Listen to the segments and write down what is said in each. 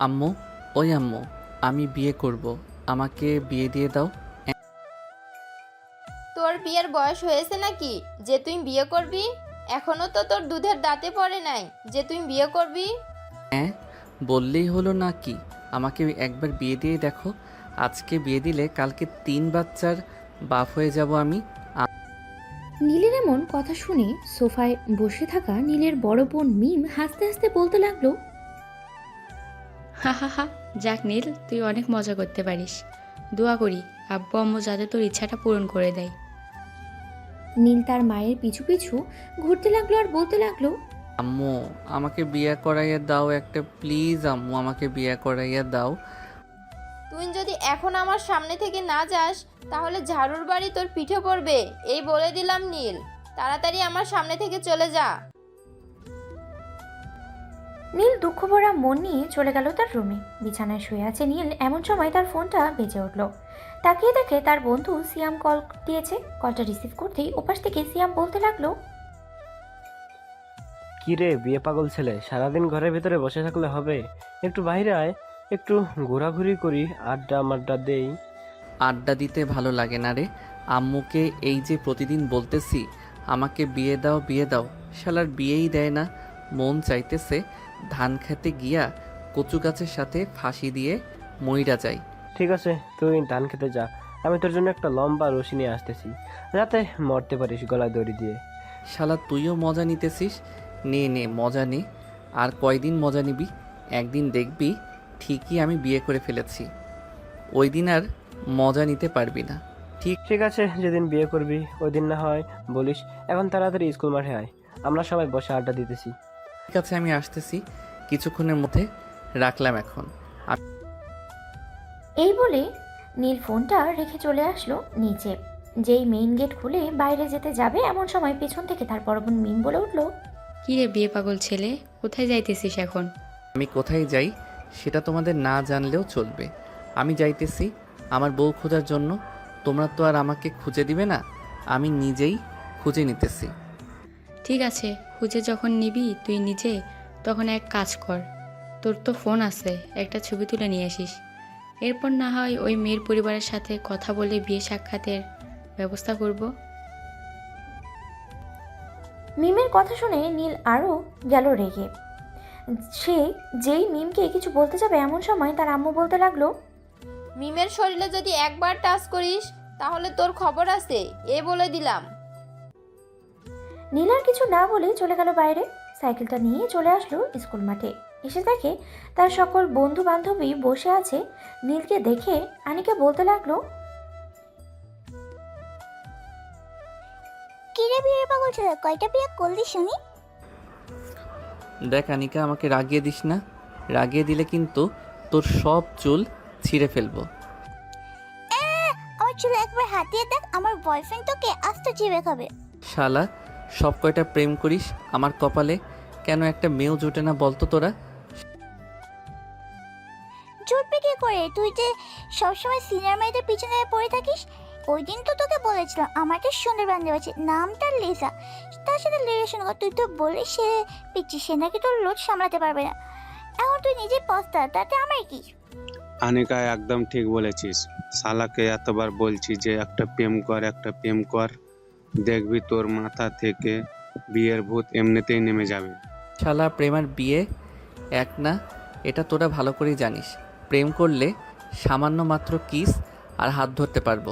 আম্মু, ওই আম্মু, আমি বিয়ে করব, আমাকে বিয়ে দিয়ে দাও। তোর বিয়ের বয়স হয়েছে নাকি যে তুই বিয়ে করবি? এখনো তো তোর দুধের দাঁতে পড়ে নাই যে তুই বিয়ে করবি। হ্যাঁ, বললেই হলো না কি? আমাকে একবার বিয়ে দিয়ে দেখো। আজকে বিয়ে দিলে কালকে 3 বাচ্চার বাপ হয়ে যাব আমি। নীলের এমন কথা শুনে সোফায় বসে থাকা নীলের বড় বোন মিম হাসতে হাসতে বলতে লাগলো, হা হা হা। যাক নীল, তুই অনেক মজা করতে পারিস। দোয়া করি আব্বু আম্মু যাতে তোর ইচ্ছাটা পূরণ করে দেয়। নীল তার মায়ের পিছু পিছু ঘুরতে লাগলো আর বলতে লাগলো, আম্মু, আমাকে বিয়ে করাইয়া দাও একটা, প্লিজ আম্মু, আমাকে বিয়ে করাইয়া দাও। তুই যদি এখন আমার সামনে থেকে না যাস তাহলে ঝাড়ুর বাড়ি তোর পিঠে পড়বে, এই বলে দিলাম নীল। তাড়াতাড়ি আমার সামনে থেকে চলে যা। নীল দুঃখ ভরা মন নিয়ে চলে গেল তার রুমে। বিছানায় শুয়ে আছে নীল, এমন সময় তার ফোনটা বেজে উঠল। তাকিয়ে দেখে তার বন্ধু সিয়াম কল দিয়েছে। কলটা রিসিভ করতেই ওপাশ থেকে সিয়াম বলতে লাগলো, কি রে বিয়ে পাগল ছেলে, সারাদিন ঘরের ভিতরে বসে থাকলে হবে? একটু বাইরে আয়, একটু ঘোরাঘুরি করি, আড্ডা মাড্ডা দেই। আড্ডা দিতে ভালো লাগে না রে। আম্মুকে এই যে প্রতিদিন বলতেছি আমাকে বিয়ে দাও বিয়ে দাও, শালার বিয়েই দেয় না। মন চাইতেছে ধান খেতে গিয়া কচু গাছের সাথে ফাঁসি দিয়ে মইরা যাই। ঠিক আছে, তুই ধান খেতে যা, আমি তোর জন্য একটা লম্বা রশি নিয়ে আসতেছি, যাতে মরতে পারিস গলায় দড়ি দিয়ে। শালা তুইও মজা নিতেছিস? নে নে মজা নে। আর কয়দিন মজা নিবি? একদিন দেখবি ঠিকই আমি বিয়ে করে ফেলেছি, ওই দিন আর মজা নিতে পারবি না। ঠিক আছে, যেদিন বিয়ে করবি ওই দিন না হয় বলিস। এখন তাড়াতাড়ি স্কুল মাঠে আয়, আমরা সবাই বসে আড্ডা দিতেছি। ঠিক আছে, আমি আসতেছি কিছুক্ষণের মধ্যে, রাখলাম এখন। এই বলে নীল ফোনটা রেখে চলে আসলো নিচে। যেই মেইন গেট খুলে বাইরে যেতে যাবে এমন সময় পেছন থেকে তার বড় বোন মিম বলে উঠল, কি রে বিয়ে পাগল ছেলে, কোথায় যাইতেছিস এখন? আমি কোথায় যাই সেটা তোমাদের না জানলেও চলবে। আমি যাইতেছি আমার বউ খোঁজার জন্য। তোমরা তো আর আমাকে খুঁজে দিবে না, আমি নিজেই খুঁজে নিতেছি। ঠিক আছে, খুঁজে যখন নিবি তুই নিজে, তখন এক কাজ কর, তোর তো ফোন আছে, একটা ছবি তুলে নিয়ে আসিস। এরপর না হয় ওই মেয়ের পরিবারের সাথে কথা বলে বিয়ে সাক্ষাতের ব্যবস্থা করব। মিমের কথা শুনে নীল আরও গেল রেগে। সে যেই মিমকে কিছু বলতে যাবে এমন সময় তার আম্মু বলতে লাগলো, মিমের শরীরে যদি একবার টাচ করিস তাহলে তোর খবর আছে, এ বলে দিলাম। নীল আর কিছু না বলে চলে গেল বাইরে। সাইকেলটা নিয়ে চলে আসলো স্কুল মাঠে। এসে দেখে তার সকল বন্ধু বান্ধবী বসে আছে। নীলকে দেখে আনিকা বলতে লাগলো, কিরে বিয়ে পাগল ছেলে, কয়টা বিয়ে করলি শুনি? দেখ আনিকা, আমাকে রাগিয়ে দিস না। রাগিয়ে দিলে কিন্তু তোর সব চুল ছিঁড়ে ফেলবো। আমার চুলে একবার হাতিয়ে দেখ, আমার বয়ফ্রেন্ড তোকে আস্ত জিবে খাবে। শালা, সব কয়টা প্রেম করিস আমার কপালে কেন একটা মেয়েও জোটে না বলতো তোরা? জুটবে কি করে, তুই যে সবসময় সিনিয়র মেয়েদের পিছনে পড়ে থাকিস। ওই দিন তো তোকে বলেছিলাম আমাকে সুন্দর বান্ধব আছে, নামটা লিসা, তার সাথে রিলেশন কর। তুই তো বলিস সে পিচ্ছি, সে নাকি তোর লোড সামলাতে পারবে না। এখন তুই নিজে পস্তা, তাতে আমার কি? আনিকা একদম ঠিক বলেছিস। শালাকে এতবার বলছি যে একটা প্রেম কর, একটা প্রেম কর, দেখবি তোর মাথা থেকে বিয়ের ভূত এমনিতেই নেমে যাবে। শালা, প্রেম আর বিয়ে এক না, এটা তোরা ভালো করেই জানিস। প্রেম করলে সামান্য মাত্র কিস আর হাত ধরতে পারবো,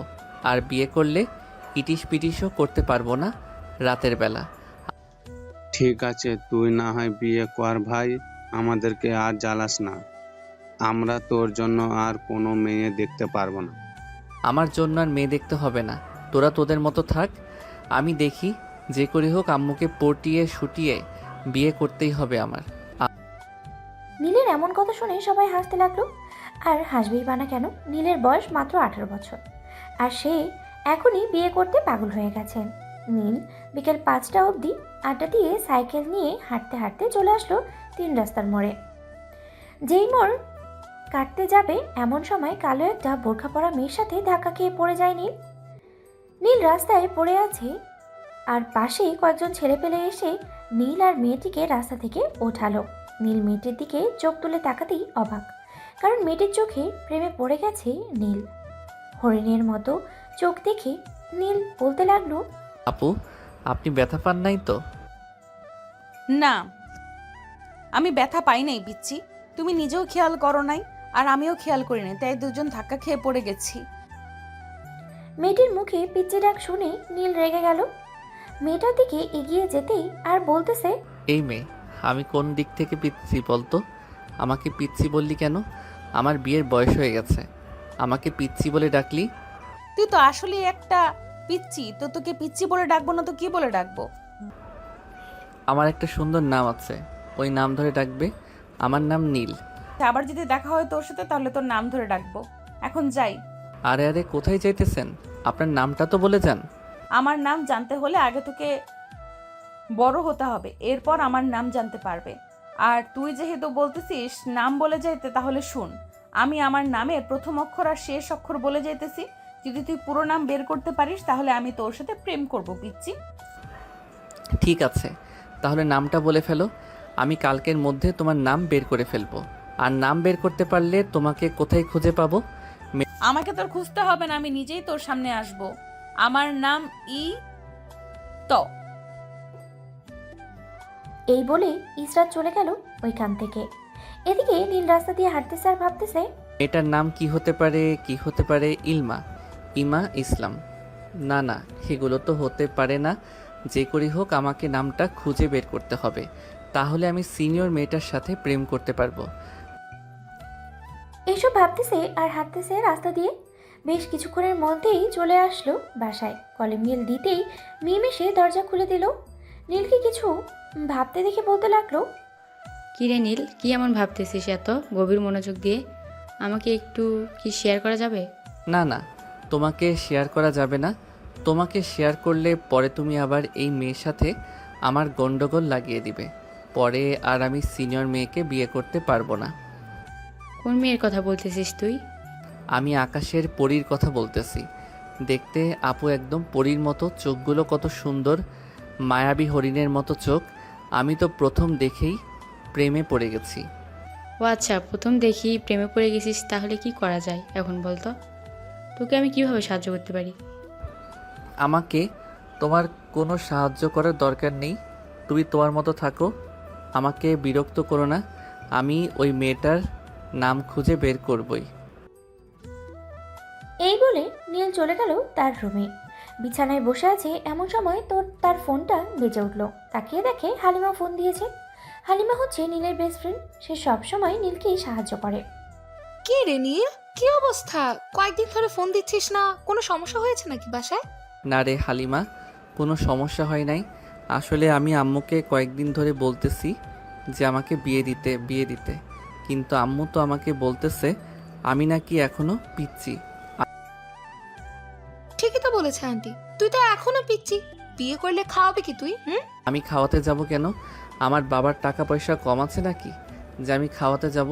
আর বিয়ে করলে ইটিস পিটিসও করতে পারবো না রাতের বেলা। ঠিক আছে, তুই না হয় বিয়ে কর ভাই, আমাদেরকে আর জ্বালাস না। আমরা তোর জন্য আর কোনো মেয়ে দেখতে পারবো না। আমার জন্য আর মেয়ে দেখতে হবে না, তোরা তোদের মতো থাক। আমি দেখি যে করে হোক আম্মুকে পটিয়ে শুটিয়ে বিয়ে করতেই হবে আমার। নীলের এমন কথা শুনে সবাই হাসতে লাগলো। আর হাসবেই বা না কেন, নীলের বয়স মাত্র 18 বছর, আর সে এখনই বিয়ে করতে পাগল হয়ে গেছে। নীল বিকেল 5টা অবধি আড্ডা দিয়ে সাইকেল নিয়ে হাঁটতে হাঁটতে চলে আসলো 3 রাস্তার মোড়ে। যেই মোড় কাটতে যাবে এমন সময় কালো একটা বোরখা পরা মেয়ের সাথে ধাক্কা খেয়ে পড়ে যায় নীল। নীল রাস্তায় পড়ে আছে, আর পাশেই কয়েকজন ছেলেপেলে এসে নীল আর মেয়েটিকে রাস্তা থেকে ওঠালো। নীল মেয়েটির দিকে চোখ তুলে তাকাতেই অবাক, কারণ মেয়েটির চোখে প্রেমে পড়ে গেছে নীল। হরিণের মতো চোখ দেখে নীল বলতে লাগলো, আপু, আপনি ব্যথা পান নাই তো? না, আমি ব্যথা পাই নাই পিচ্ছি। তুমি নিজেও খেয়াল করো নাই, আর আমিও খেয়াল করি নাই, তাই দুজন ধাক্কা খেয়ে পড়ে গেছি। মেয়েটির মুখে পিচ্চি ডাক শুনে নীল রেগে গেল। মেয়েটার দিকে এগিয়ে যেতেই আর বলতেছে, এই মেয়ে, আমি কোন দিক থেকে পিচ্ছি বলতো? আমাকে পিচ্ছি বললি কেন? আমার বিয়ের বয়স হয়ে গেছে, আমাকে পিচ্ছি বলে ডাকলি? তুই তো আসলে একটা পিচ্ছি, তো তোকে পিচ্ছি বলে ডাকবো না তো কি বলে ডাকবো? আমার একটা সুন্দর নাম আছে, ওই নাম ধরে ডাকবে। আমার নাম নীল। আবার যদি দেখা হয় তোর সাথে, তাহলে তোর নাম ধরে ডাকবো। এখন যাই। আরে আরে, কোথায় যাইতেছেন? আপনার নামটা তো বলে যান। আমার নাম জানতে হলে আগে তোকে বড় হতে হবে, এরপর আমার নাম জানতে পারবে। আর তুই যেহেতু বলতেছিস নাম বলে যাইতে, তাহলে শুন, আমি আমার নামের প্রথম অক্ষর আর শেষ অক্ষর বলে যাইতেছি। যদি তুই পুরো নাম বের করতে পারিস, তাহলে আমি তোর সাথে প্রেম করব পিচ্ছি। ঠিক আছে, তাহলে নামটা বলে ফেলো। আমি কালকের মধ্যে তোমার নাম বের করে ফেলবো। আর নাম বের করতে পারলে তোমাকে কোথায় খুঁজে পাবো? আমাকে তোর খুঁজতে হবে না, আমি নিজেই তোর সামনে আসব। আমার নাম ত। এই বলে ইসরাত চলে গেল ওইখান থেকে। এদিকে নীল রাস্তা দিয়ে হাঁটতেছে আর ভাবতেছে, এটার নাম কি হতে পারে? কি হতে পারে? ইলমা, ইমা, ইসলাম? না না, এগুলো তো হতে পারে না। যে করি হোক আমাকে নামটা খুঁজে বের করতে হবে, তাহলে আমি সিনিয়র মেয়েটার সাথে প্রেম করতে পারবো। এইসব ভাবতেছে আর হাঁটতেছে রাস্তা দিয়ে। বেশ কিছুক্ষণের মধ্যেই চলে আসলো বাসায়। কলিং বেল দিতেই মিম এসে দরজা খুলে দিল। নীলকে কিছু ভাবতে দেখে বলতে লাগলো, কী রে নীল, কি এমন ভাবতেছিস এত গভীর মনোযোগ দিয়ে? আমাকে একটু কি শেয়ার করা যাবে? না না, তোমাকে শেয়ার করা যাবে না। তোমাকে শেয়ার করলে পরে তুমি আবার এই মেয়ের সাথে আমার গন্ডগোল লাগিয়ে দিবে। পরে আর আমি সিনিয়র মেয়েকে বিয়ে করতে পারবো না। কোন মেয়ের কথা বলতেছিস তুই? আমি আকাশের পরীর কথা বলতেছি। দেখতে আপু একদম পরীর মতো, চোখগুলো কত সুন্দর, মায়াবী হরিণের মতো চোখ। আমি তো প্রথম দেখেই প্রেমে পড়ে গেছি। ও আচ্ছা, প্রথম দেখি প্রেমে পড়ে গেছিস, তাহলে কি করা যায় এখন বলতো? তোকে আমি কিভাবে সাহায্য করতে পারি? আমাকে তোমার কোনো সাহায্য করার দরকার নেই, তুমি তোমার মতো থাকো, আমাকে বিরক্ত করো না। আমি ওই মেয়েটার নাম খুঁজে বের করবই। এই বলে নীল চলে গেল তার রুমে। বিছানায় বসে আছে এমন সময় তার ফোনটা বেজে উঠলো। তাকিয়ে দেখে হালিমা ফোন দিয়েছে। হালিমা হচ্ছে নীলের বেস্ট ফ্রেন্ড। সে সবসময় নীলকেই সাহায্য করে। কি রে নীল, কি অবস্থা? কয়েকদিন ধরে ফোন দিচ্ছিস না, কোনো সমস্যা হয়েছে নাকি বাসায়? না রে হালিমা, কোনো সমস্যা হয় নাই। আসলে আমি আম্মুকে কয়েকদিন ধরে বলতেছি যে আমাকে বিয়ে দিতে, কিন্তু আম্মু তো আমাকে বলতেছে আমি নাকি এখনো পিচ্ছি। ঠিকই তো বলেছে আন্টি, তুই তো এখনো পিচ্ছি। বিয়ে করলে খাওয়াবে কি তুই? আমি খাওয়াতে যাব কেন? আমার বাবার টাকা পয়সা কম আছে নাকি যে আমি খাওয়াতে যাব?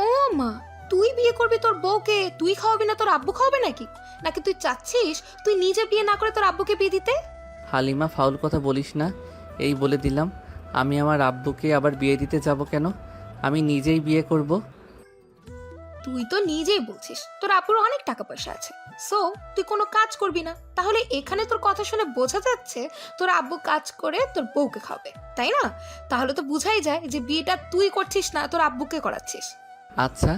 ও মা, তুই বিয়ে করবি, তোর বউকে তুই খাওয়াবি না, তোর আব্বু খাওয়াবে নাকি? নাকি তুই চাচ্ছিস তুই নিজে বিয়ে না করে তোর আব্বুকে বিয়ে দিতে? হালিমা, ফাউল কথা বলিস না। এই বলে দিলাম, আমি আমার আব্বুকে আবার বিয়ে দিতে যাব কেন? আমি নিজেই বিয়ে করব। তুই তো নিজেই বলছিস তোর আব্বুর অনেক টাকা পয়সা আছে, সো তুই কোনো কাজ করবি না। তাহলে এখানে তোর কথা শুনে বোঝা যাচ্ছে তোর আব্বু কাজ করে তোর বউকে খাবে, তাই না? তাহলে তো বুঝাই যায় যে বিয়েটা তুই করছিস না, তোর আব্বুকে করাচ্ছিস। আচ্ছা,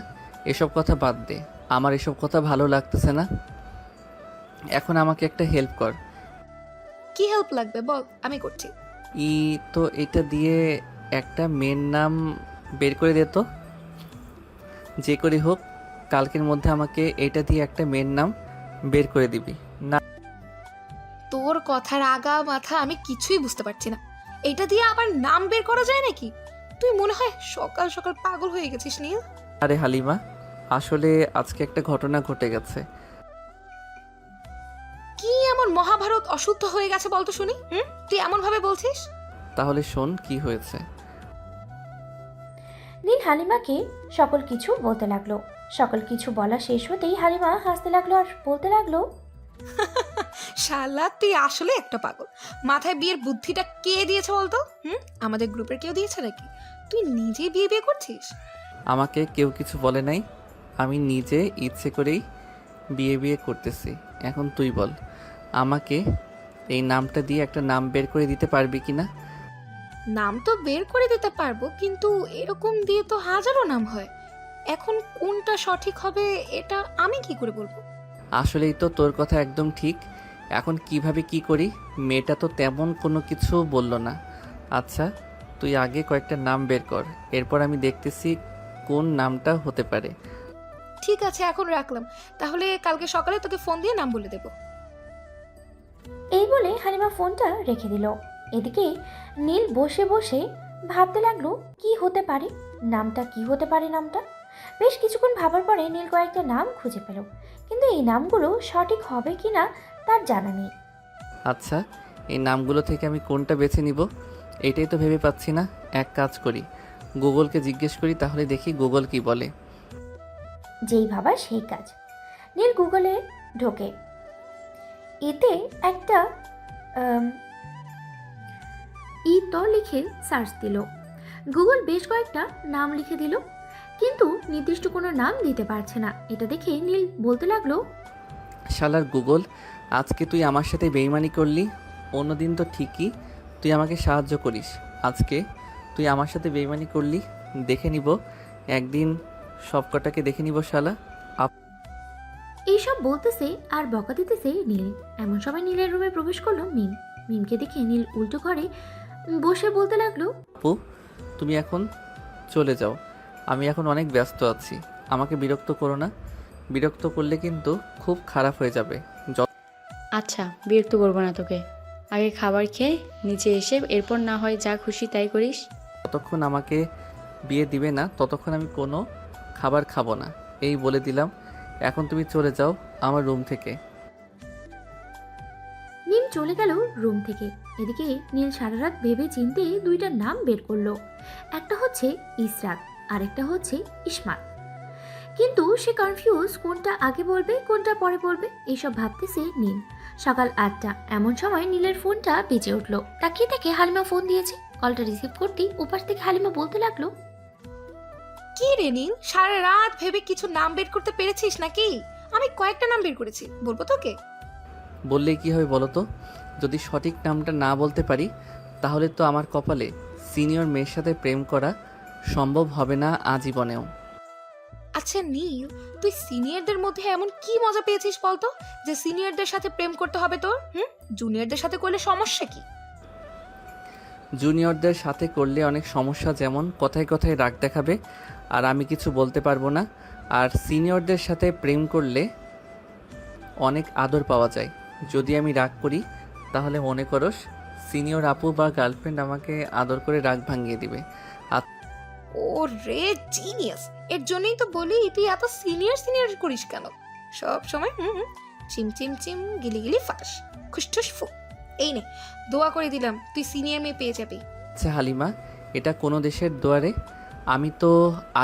এসব কথা বাদ দে, আমার এসব কথা ভালো লাগতেছে না। এখন আমাকে একটা হেল্প কর। কি হেল্প লাগবে বল, আমি করছি। তো এটা দিয়ে একটা মেয়ের নাম বের করে দে তো। যে করি হোক কালকের মধ্যে আমাকে এটা দিয়ে একটা মেয়ের নাম বের করে দিবি না? তোর কথার আগা মাথা আমি কিছুই বুঝতে পারছি না। এটা দিয়ে আবার নাম বের করা যায় নাকি? তুই মনে হয় সকাল সকাল পাগল হয়ে গেছিস নীল। আরে হালিমা, আসলে আজকে একটা ঘটনা ঘটে গেছে। কি এমন মহাভারত অশুদ্ধ হয়ে গেছে বলতো শুনি? তুই এমন ভাবে বলছিস? তাহলে শোন কি হয়েছে। নীল হালিমাকে সকল কিছু বলতে লাগলো। সকল কিছু বলা শেষ হতেই হালিমা হাসতে লাগলো আর বলতে লাগলো, শালা তুই আসলে একটা পাগল। মাথায় বিয়ের বুদ্ধিটা কে দিয়েছে বলতো? আমাদের গ্রুপের কেউ দিয়েছে নাকি? তুই নিজেই বিয়ে বিয়ে করছিস? আমাকে কেউ কিছু বলে নাই, আমি নিজে ইচ্ছে করেই বিয়ে করতেছি। এখন তুই বল, আমাকে এই নামটা দিয়ে একটা নাম বের করে দিতে পারবি কি না? নাম তো বের করে দিতে পারবো, কিন্তু এরকম দিয়ে তো হাজারো নাম হয়। এখন কোনটা সঠিক হবে এটা আমি কি করে বলবো? আসলেই তো তোর কথা একদম ঠিক। এখন কিভাবে কি করি? মেয়েটা তো তেমন কোনো কিছু বলল না। আচ্ছা, তুই আগে কয়েকটা নাম বের কর, এরপর আমি দেখতেছি কোন নামটা হতে পারে। ঠিক আছে, এখন রাখলাম। তাহলে কালকে সকালে তোকে ফোন দিয়ে নাম বলে দেবো। এই বলে হালিমা ফোনটা রেখে দিল। এদিকে নীল বসে বসে ভাবতে লাগলো কি হতে পারে নামটা, কি হতে পারে নামটা। বেশ কিছুক্ষণ ভাবার পরে নীল কয়েকটা নাম খুঁজে পেল, কিন্তু এই নামগুলো সঠিক হবে কি না তার জানা নেই। আচ্ছা, এই নামগুলো থেকে আমি কোনটা বেছে নিব এটাই তো ভেবে পাচ্ছি না। এক কাজ করি, গুগলকে জিজ্ঞেস করি, তাহলে দেখি গুগল কি বলে। যেই ভাবা সেই কাজ। নীল গুগলে ঢোকে, এতে একটা লিখে সার্চ দিল। গুগল বেশ কয়েকটা নাম লিখে দিল, কিন্তু নির্দিষ্ট কোনো নাম দিতে পারছে না। এটা দেখে নীল বলতে লাগলো, শালার গুগল, আজকে তুই আমার সাথে বেইমানি করলি। অন্যদিন তো ঠিকই তুই আমাকে সাহায্য করিস, আজকে তুই আমার সাথে বেইমানি করলি। দেখে নিব একদিন, সব কটাকে দেখে নিব শালা। এইসব বলতেছে আর বকা দিতেছে নীল। এমন সময় নীলের রুমে প্রবেশ করলো মিম। মিমকে দেখে নীল উল্টো ঘরে বসে বলতে লাগলো, আপু, তুমি এখন চলে যাও, আমি এখন অনেক ব্যস্ত আছি। আমাকে বিরক্ত করো না, বিরক্ত করলে কিন্তু খুব খারাপ হয়ে যাবে। আচ্ছা, বিরক্ত করবো না তোকে। আগে খাবার খেয়ে নিচে এসে এরপর না হয় যা খুশি তাই করিস। যতক্ষণ আমাকে বিয়ে দিবে না ততক্ষণ আমি কোনো খাবার খাবো না, এই বলে দিলাম। এখন তুমি চলে যাও আমার রুম থেকে। মিম চলে গেল রুম থেকে। এদিকে নীল সারা রাত ভেবে চিনতে দুইটা নাম বের করলো। একটা হচ্ছে ইসরাত, আরেকটা হচ্ছে ইসমাত। কিন্তু সে কনফিউজ, কোনটা আগে বলবে কোনটা পরে বলবে, এইসব ভাবতেছে নীল। সকাল 8টা, এমন সময় নীলের ফোনটা বেজে উঠলো। তাকিয়ে দেখে হালিমা ফোন দিয়েছে। কলটা রিসিভ করতেই ওপাশ থেকে হালিমা বলতে লাগলো, কি রে নীল, সারা রাত ভেবে কিছু নাম বের করতে পেরেছিস নাকি? আমি কয়েকটা নাম বের করেছি, বলবো তোকে? বললেই কি হবে বলো তো? যদি সঠিক নামটা না বলতে পারি তাহলে তো আমার কপালে সিনিয়র মেয়ের সাথে প্রেম করা সম্ভব হবে না আজীবনেও। আচ্ছা নীল, তুই সিনিয়রদের মধ্যে এমন কি মজা পেয়েছিস বলতো, যে সিনিয়রদের সাথে প্রেম করতে হবে তোর? জুনিয়রদের সাথে করলে সমস্যা কি? জুনিয়রদের সাথে করলে অনেক সমস্যা, যেমন কথায় কথায় রাগ দেখাবে আর আমি কিছু বলতে পারবো না। আর সিনিয়রদের সাথে প্রেম করলে অনেক আদর পাওয়া যায়। যদি আমি রাগ করি তাহলে মনে করস সিনিয়র আপু বা গার্লফ্রেন্ড আমাকে আদর করে রাগ ভাঙিয়ে দিবে। ও রে জিনিয়াস, এর জন্যই তো বলি তুই এত সিনিয়র করিস কেন সব সময়? চিম চিম চিম গিলি গিলি ফাঁস খুশঠুস ফু। এই নে, দোয়া করে দিলাম তুই সিনিয়র মেয়ে পেয়ে যাবি। আচ্ছা হালিমা, এটা কোনো দেশের দোয়ারে? আমি তো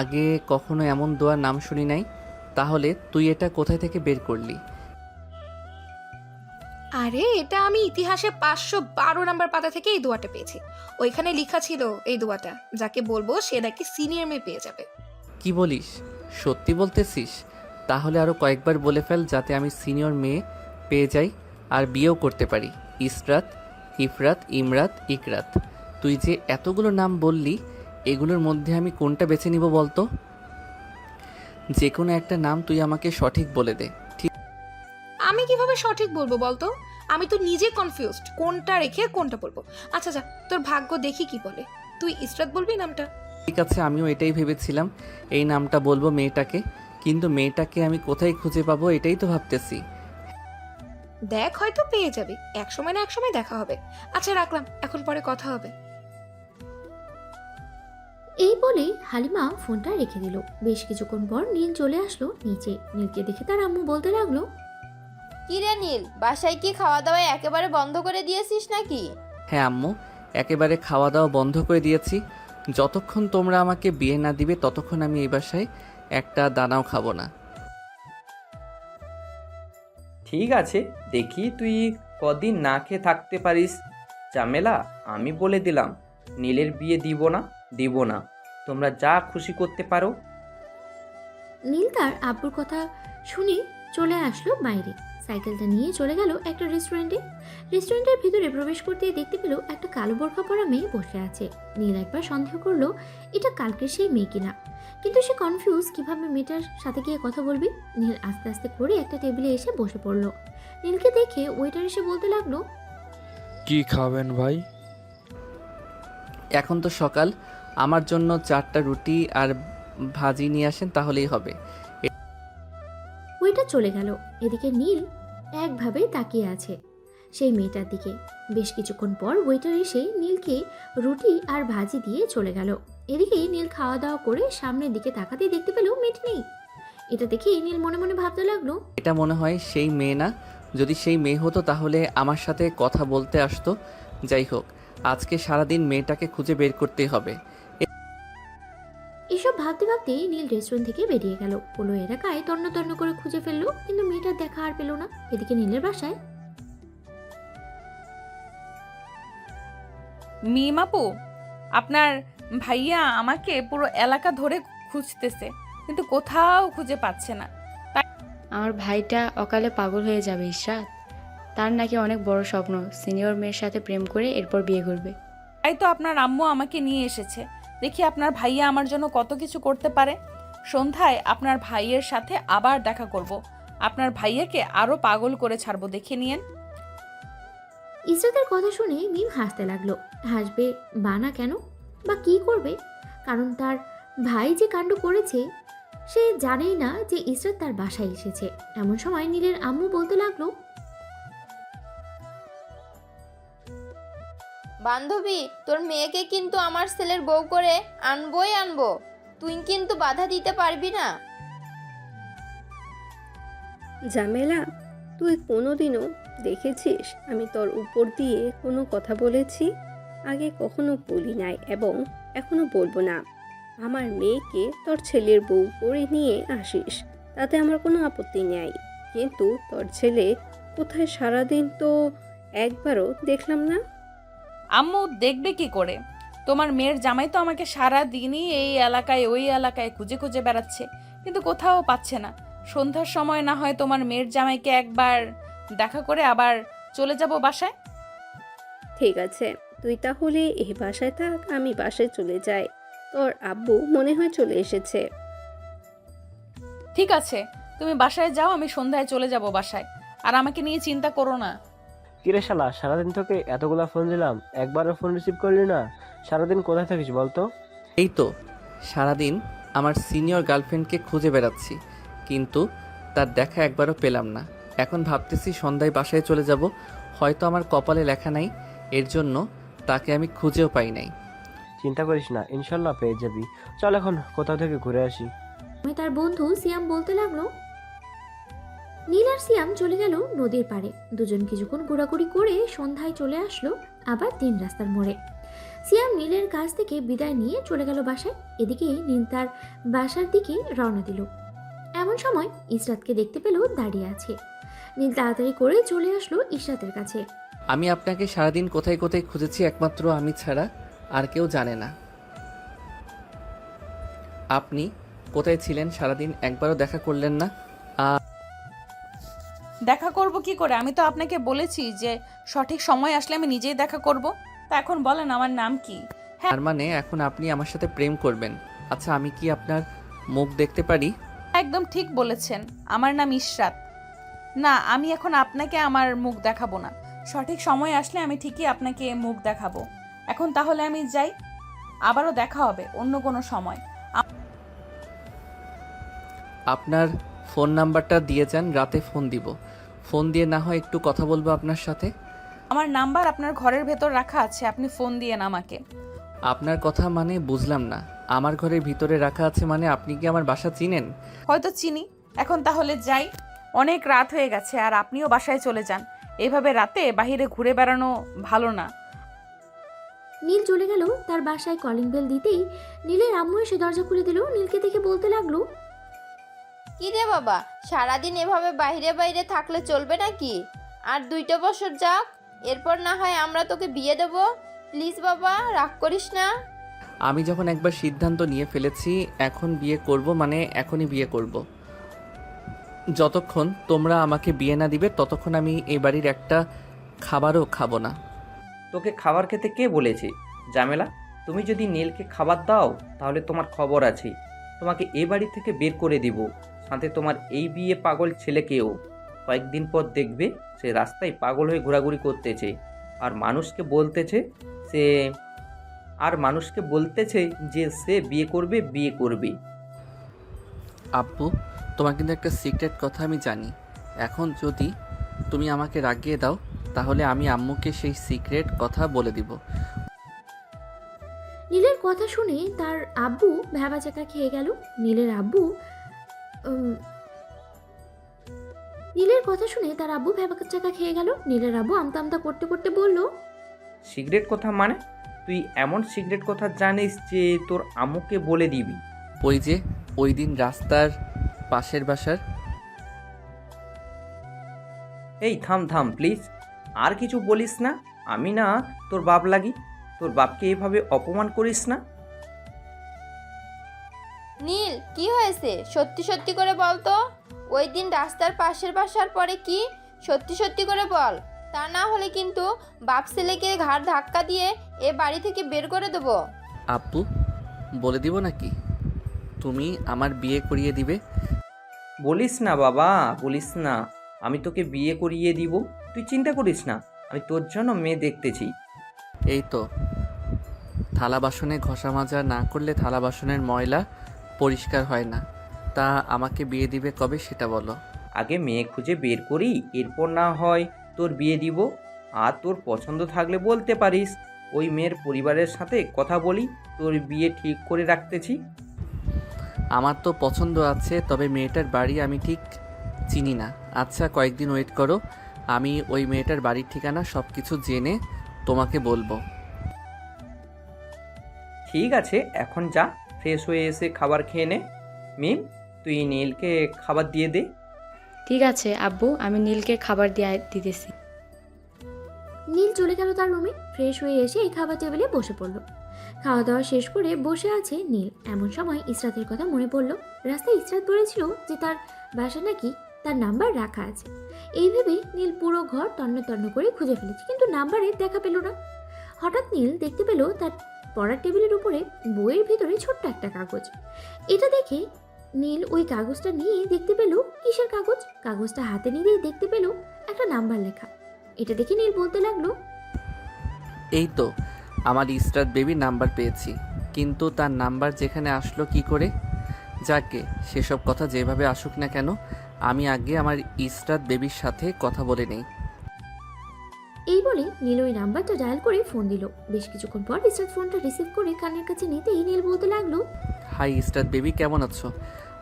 আগে কখনো এমন দোয়ার নাম শুনি নাই। তাহলে তুই এটা কোথায় থেকে বের করলি? আরে এটা আমি ইতিহাসে 512 নাম্বার পাতা থেকে এই দোয়াটা পেয়েছি। ওইখানে লেখা ছিল এই দোয়াটা যাকে বলবো সে নাকি সিনিয়র মেয়ে পেয়ে যাবে। কি বলিস? সত্যি বলতেছিস? তাহলে আরও কয়েকবার বলে ফেল যাতে আমি সিনিয়র মেয়ে পেয়ে যাই আর বিয়েও করতে পারি। ইসরাত, ইফরাত, ইমরাত, ইকরাত, তুই যে এতগুলো নাম বললি এগুলোর মধ্যে আমি কোনটা বেছে নিব বলতো? যে কোনো একটা নাম তুই আমাকে সঠিক বলে দে। আমি কিভাবে সঠিক বলবো বলতো? আমি তো নিজে কনফিউজড কোনটা রেখে কোনটা বলবো। আচ্ছা যা, তোর ভাগ্য দেখি কি বলে। তুই ইসরাত বলবি নামটা? ঠিক আছে, আমিও এটাই ভেবেছিলাম এই নামটা বলবো মেয়েটাকে, কিন্তু মেয়েটাকে আমি কোথায় খুঁজে পাবো এটাই তো ভাবতেছি। দেখ, হয়তো পেয়ে যাবি, এক সময় না এক সময় দেখা হবে। আচ্ছা রাখলাম, এখন পরে কথা হবে। এই বলে হালিমা ফোনটা রেখে দিল। বেশ কিছুক্ষণ পর নীল চলে আসলো নিচে। নীলকে দেখে তার আম্মু বলতে লাগলো, কি রে নীল, বাসায় কি খাওয়া দাওয়া একেবারে বন্ধ করে দিয়েছিস নাকি? হ্যাঁ আম্মু, একেবারে খাওয়া দাওয়া বন্ধ করে দিয়েছি। যতক্ষণ তোমরা আমাকে বিয়ে না দিবে ততক্ষণ আমি এই বাসায় একটা দানাও খাবো না। ঠিক আছে, দেখি তুই কদিন না খেয়ে থাকতে পারিস। ঝামেলা, আমি বলে দিলাম নীলের বিয়ে দিব না, তোমরা যা খুশি করতে পারো। নীল তার আব্বুর কথা শুনে চলে আসলো বাইরে। সাইকেলটা নিয়ে চলে গেল একটা রেস্টুরেন্টে। রেস্টুরেন্টের ভিতরে প্রবেশ করতে দেখতে পেল একটা কালো বোরখা পরা মেয়ে বসে আছে। নীল একবার সন্দেহ করলো এটা কালকের সেই মেয়ে কিনা, কিন্তু সে কনফিউজ কিভাবে মেয়েটার সাথে গিয়ে কথা বলবে। নীল আস্তে আস্তে করে একটা টেবিলে এসে বসে পড়লো। নীলকে দেখে ওয়েটার এসে বলতে লাগলো, কি খাবেন ভাই? এখন তো সকাল, আমার জন্য 4টা রুটি আর ভাজি নিয়ে আসেন তাহলেই হবে। ওইটা চলে গেল। এদিকে নীল একভাবে তাকিয়ে আছে সেই মেয়েটার দিকে। বেশ কিছুক্ষণ পর ওয়েটার এসে নীলকে রুটি আর ভাজি দিয়ে চলে গেল। এদিকে নীল খাওয়া দাওয়া করে সামনের দিকে তাকাতেই দেখতে পেল মেয়েটা নেই। এটা দেখে নীল মনে মনে ভাবতে লাগলো, এটা মনে হয় সেই মেয়ে না। যদি সেই মেয়ে হতো তাহলে আমার সাথে কথা বলতে আসতো। যাই হোক, আজকে সারাদিন মেয়েটাকে খুঁজে বের করতেই হবে। এসব ভাবতে ভাবতে নীল রেস্টুরেন্ট থেকে বেরিয়ে গেল। পোলো এলাকায় তন্ন তন্ন করে খুঁজে ফেললো, কিন্তু মেয়েটার দেখা আর পেল না। এদিকে নীলের বাসায় মিম আপু, আপনার ভাইয়া আমাকে পুরো এলাকা ধরে খুঁজতেছে, কিন্তু কোথাও খুঁজে পাচ্ছে না। আমার ভাইটা অকালে পাগল হয়ে যাবে ইশরাত। তার নাকি অনেক বড় স্বপ্ন, সিনিয়র মেয়ের সাথে প্রেম করে এরপর বিয়ে করবে। তাই তো আপনার আম্মু আমাকে নিয়ে এসেছে। দেখি আপনার ভাইয়া আমার জন্য কত কিছু করতে পারে। সন্ধ্যায় আপনার ভাইয়ের সাথে আবার দেখা করব। আপনার ভাইয়াকে আরো পাগল করে ছাড়বো, দেখে নিয়েন। ইসরাতের কথা শুনে মিম হাসতে লাগলো। হাসবে বানা কেন বা কি করবে, কারণ তার ভাই যে কাণ্ড করেছে সে জানেই না যে ইসরাত তার বাসায় এসেছে। এমন সময় নীলের আম্মু বলতে লাগলো, বান্ধবী, তোর মেয়েকে কিন্তু আমার ছেলের বউ করে আনবই আনবো, তুই কিন্তু বাধা দিতে পারবি না। ঝামেলা, তুই কোনোদিনও দেখেছিস আমি তোর উপর দিয়ে কোনো কথা বলেছি? আগে কখনো বলি নাই এবং এখনো বলবো না। আমার মেয়েকে তোর ছেলের বউ করে নিয়ে আসিস, তাতে আমার কোনো আপত্তি নেই, কিন্তু তোর ছেলে কোথায় সারাদিন তো একবারও দেখলাম না। আম্মু দেখবে কি করে? তোমার মেয়ের জামাই তো আমাকে সারা দিনই এই এলাকায় ওই এলাকায় খুঁজে খুঁজে বেড়াচ্ছে, কিন্তু কোথাও পাচ্ছে না। সন্ধ্যার সময় না হয় তোমার মেয়ের জামাইকে একবার দেখা করে আবার চলে যাব বাসায়। ঠিক আছে, তুই তাহলে এই বাসায় থাক, আমি বাসায় চলে যাই। তোর আব্বু মনে হয় চলে এসেছে। ঠিক আছে, তুমি বাসায় যাও, আমি সন্ধ্যায় চলে যাব বাসায়। আর আমাকে নিয়ে চিন্তা করো না। কিরে শালা, সারাদিন তোকে এতগুলা ফোন দিলাম, একবারও ফোন রিসিভ করলি না। সারাদিন কোথায় থাকিস বলতো? এই তো সারাদিন আমার সিনিয়র গার্লফ্রেন্ডকে খুঁজে বেড়াচ্ছি, কিন্তু তার দেখা একবারও পেলাম না। এখন ভাবতেছি সন্ধ্যায় বাসায় চলে যাব, হয়তো আমার কপালে লেখা নাই, এর জন্য তাকে আমি খুঁজেও পাই নাই। চিন্তা করিস না, ইনশাল্লাহ পেয়ে যাবি। চল এখন কোথাও থেকে ঘুরে আসি। তার বন্ধু সিয়াম বলতে লাগলো। নীল আর সিয়াম চলে গেল নদীর পাড়ে। দুজন কিছুক্ষণ ঘোরাঘুরি করে সন্ধ্যায় চলে আসলো আবার 3 রাস্তার মোড়ে। সিয়াম নীলের কাছ থেকে বিদায় নিয়ে চলে গেল বাসায়। এদিকে নীল তার বাসার দিকে রওনা দিল। এমন সময় ইসরাতকে দেখতে পেল দাঁড়িয়ে আছে। নীল তাড়াতাড়ি করে চলে আসলো ইসরাতের কাছে। আমি আপনাকে সারাদিন কোথায় কোথায় খুঁজেছি, একমাত্র আমি ছাড়া আর কেউ জানে না। আপনি কোথায় ছিলেন সারাদিন, একবারও দেখা করলেন না। দেখা করব কি করে? আমি তো আপনাকে বলেছি যে সঠিক সময় আসলে আমি নিজেই দেখা করব। তা এখন বলেন আমার নাম কি? তার মানে এখন আপনি আমার সাথে প্রেম করবেন? আচ্ছা, আমি কি আপনার মুখ দেখতে পারি? একদম ঠিক বলেছেন, আমার নাম ইশরাত। না, আমি এখন আপনাকে আমার মুখ দেখাবো না। সঠিক সময় আসলে আমি ঠিকই আপনাকে মুখ দেখাবো। এখন তাহলে আমি যাই, আবারও দেখা হবে অন্য কোনো সময়। আপনার ফোন নাম্বারটা দিয়ে যান, রাতে ফোন দিব। ফোন দিয়ে না হয় একটু কথা বলবো আপনার সাথে। আমার নাম্বার আপনার ঘরের ভেতর রাখা আছে, আপনি ফোন দিয়েন আমাকে। আপনার কথা মানে বুঝলাম না। আমার ঘরের ভিতরে রাখা আছে মানে আপনি কি আমার বাসা চিনেন? হয়তো চিনি। এখন তাহলে যাই, অনেক রাত হয়ে গেছে, আর আপনিও বাসায় চলে যান। এভাবে রাতে বাইরে ঘুরে বেড়ানো ভালো না। নীল চলে গেল তার বাসায়। কলিং বেল দিতেই নীলের আম্মু এসে দরজা খুলে দিল। নীলকে দেখে বলতে লাগলো, কি রে বাবা, সারাদিন এভাবে বাইরে বাইরে থাকলে চলবে নাকি? আর 2টা বছর যাক, এরপর না হয় আমরা তোকে বিয়ে দেবো। প্লিজ বাবা, রাগ করিস না। আমি যখন একবার সিদ্ধান্ত নিয়ে ফেলেছি এখন বিয়ে করব মানে এখনই বিয়ে করব। যতক্ষণ তোমরা আমাকে বিয়ে না দিবে ততক্ষণ আমি এই বাড়ির একটা খাবারও খাবো না। তোকে খাবার খেতে কে বলেছে? জামেলা, তুমি যদি নীলকে খাবার দাও তাহলে তোমার খবর আছে, তোমাকে এ বাড়ি থেকে বের করে দিব, সাথে তোমার এই বিয়ে পাগল ছেলেকেও। কয়েকদিন পর দেখবে সে রাস্তায় পাগল হয়ে ঘোরাঘুরি করতেছে আর মানুষকে বলতেছে যে সে বিয়ে করবে। আব্বু, তোমার কিন্তু একটা সিক্রেট কথা আমি জানি। এখন যদি তুমি আমাকে রাগিয়ে দাও তাহলে আমি আম্মুকে সেই সিক্রেট কথা বলে দিব। নীলের কথা শুনে তার আব্বু ভ্যাবাচাকা খেয়ে গেল। নীলের আব্বু আমতা আমতা করতে করতে বলল, সিগারেট কথা মানে? তুই এমন সিগারেট কথা জানিস যে তোর আম্মুকে বলে দিবি? ওই দিন রাস্তার পাশের বাসার। এই থাম প্লিজ, আর কিছু বলিস না। আমি না তোর বাপ লাগি, তোর বাপকে এভাবে অপমান করিস না। নীল, কি হয়েছে? সত্যি সত্যি করে বল তো। ওই দিন রাস্তার পাশের বাসার পরে কি? সত্যি সত্যি করে বল, তা না হলে কিন্তু বাপ ছেলেকে ঘাড় ধাক্কা দিয়ে এ বাড়ি থেকে বের করে দেবো। আব্বু, বলে দিব নাকি তুমি আমার বিয়ে করিয়ে দিবে? বলিস না বাবা, বলিস না। আমি তোকে বিয়ে করিয়ে দিব, তুই চিন্তা করিস না, আমি তোর জন্য মেয়ে দেখতেছি। এই তো, থালা বাসনে ঘষা মাজা না করলে থালা বাসনের ময়লা পরিষ্কার হয় না। তা আমাকে বিয়ে দিবে কবে সেটা বলো। আগে মেয়ে খুঁজে বের করি, এরপর না হয় তোর বিয়ে দিব। আর তোর পছন্দ থাকলে বলতে পারিস, ওই মেয়ের পরিবারের সাথে কথা বলি, তোর বিয়ে ঠিক করে রাখতেছি। আমার তো পছন্দ আছে, তবে মেয়েটার বাড়ি আমি ঠিক চিনি না। আচ্ছা, কয়েকদিন ওয়েট করো, আমি ওই মেয়েটার বাড়ির ঠিকানা সব কিছু জেনে তোমাকে বলবো। ঠিক আছে, এখন যা, ফ্রেশ হয়ে এসে খাবার খেয়ে নে। মিম, তুই নীলকে খাবার দিয়ে দে। ঠিক আছে আব্বু, আমি নীলকে খাবার দিতেছি। নীল চলে গেল তার রুমে। ফ্রেশ হয়ে এসে এই খাবার টেবিলে বসে পড়ল। খাওয়া দাওয়া শেষ করে বসে আছে নীল। এমন সময় ইসরাতের কথা মনে পড়ল। রাস্তায় ইসরাত বলেছিল যে তার বাসা নাকি তার নাম্বার রাখা আছে। এই ভেবে নীল পুরো ঘর তন্ন তন্ন করে খুঁজে ফেলেছে, কিন্তু নাম্বারে দেখা পেল না। হঠাৎ নীল দেখতে পেল তার পড়ার টেবিলের উপরে বইয়ের ভিতরে ছোট্ট একটা কাগজ। এটা দেখে নীল ওই কাগজটা নিয়ে দেখতে পেল কিসের কাগজ। কাগজটা হাতে নিয়ে দেখতে পেল একটা নাম্বার লেখা। এটা দেখে নীল বলতে লাগলো, এই তো আমার ইসরাত বেবির নাম্বার পেয়েছি, কিন্তু তার নাম্বার যেখানে আসলো কি করে? যাকে সেসব কথা যেভাবে আসুক না কেন, আমি আগে আমার ইসরাত বেবির সাথে কথা বলে নেই। এই বলে নীল ওই নাম্বারটা ডায়াল করে ফোন দিল। বেশ কিছুক্ষণ পর ইসরাত ফোনটা রিসিভ করে কানের কাছে নিতেই নীল বলতে লাগলো, হাই ইসরাত বেবি, কেমন আছো?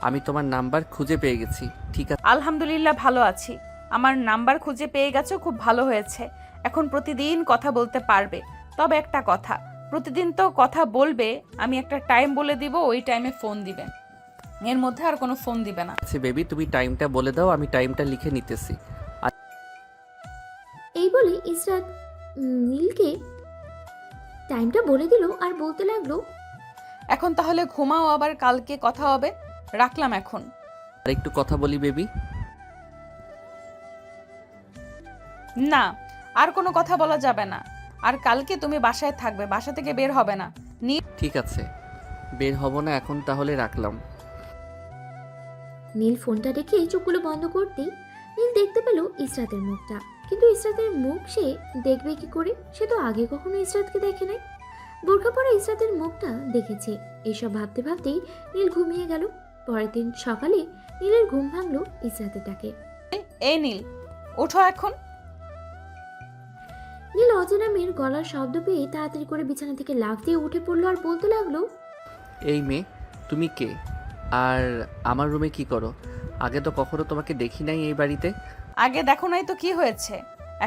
আমি তোমার নাম্বার খুঁজে পেয়ে গেছি। ঠিক আছে, আলহামদুলিল্লাহ ভালো আছি। আমার নাম্বার খুঁজে পেয়ে গেছো, খুব ভালো হয়েছে। এখন প্রতিদিন কথা বলতে পারবে। তবে একটা কথা, প্রতিদিন তো কথা বলবে, আমি একটা টাইম বলে দিব, ওই টাইমে ফোন দিবে, এর মধ্যে আর কোনো ফোন দিবে না। আচ্ছা বেবি, তুমি টাইমটা বলে দাও, আমি টাইমটা লিখে নিতেছি। এই বলে ইসরাত নীলকে টাইমটা বলে দিল আর বলতে লাগলো, এখন তাহলে ঘুমাও, আবার কালকে কথা হবে। রাখলাম এখন। আর একটু কথা বলি বেবি। না, আর কোনো কথা বলা যাবে না। আর কালকে তুমি বাসায় থাকবে, বাসা থেকে বের হবে না। ঠিক আছে, বের হব না এখন, তাহলে রাখলাম। নীল ফোনটা রেখে চোখগুলো বন্ধ করতেই নীল দেখতে পেল ইসরাতের মুখটা। কিন্তু ইসরাতের মুখ সে দেখবে কি করে? সে তো আগে কখনো ইসরাতকে দেখে নাই। বোরখা পরা ইসরাতের মুখটা দেখেছে। এইসব ভাবতে ভাবতেই নীল ঘুমিয়ে গেল। পরের দিন সকালে নীলের ঘুম ভাঙলো ইসরাতের ডাকে। এই নীল, ওঠো এখন। নীল অচেনা মেয়ের গলার শব্দ পেয়ে তাড়াতাড়ি করে বিছানা থেকে লাফ দিয়ে উঠে পড়লো আর বলতে লাগলো, এই মেয়ে, তুমি কে? আর আমার রুমে কি করো? আগে তো কখনো তোমাকে দেখি নাই এই বাড়িতে। আগে দেখো নাই তো কি হয়েছে,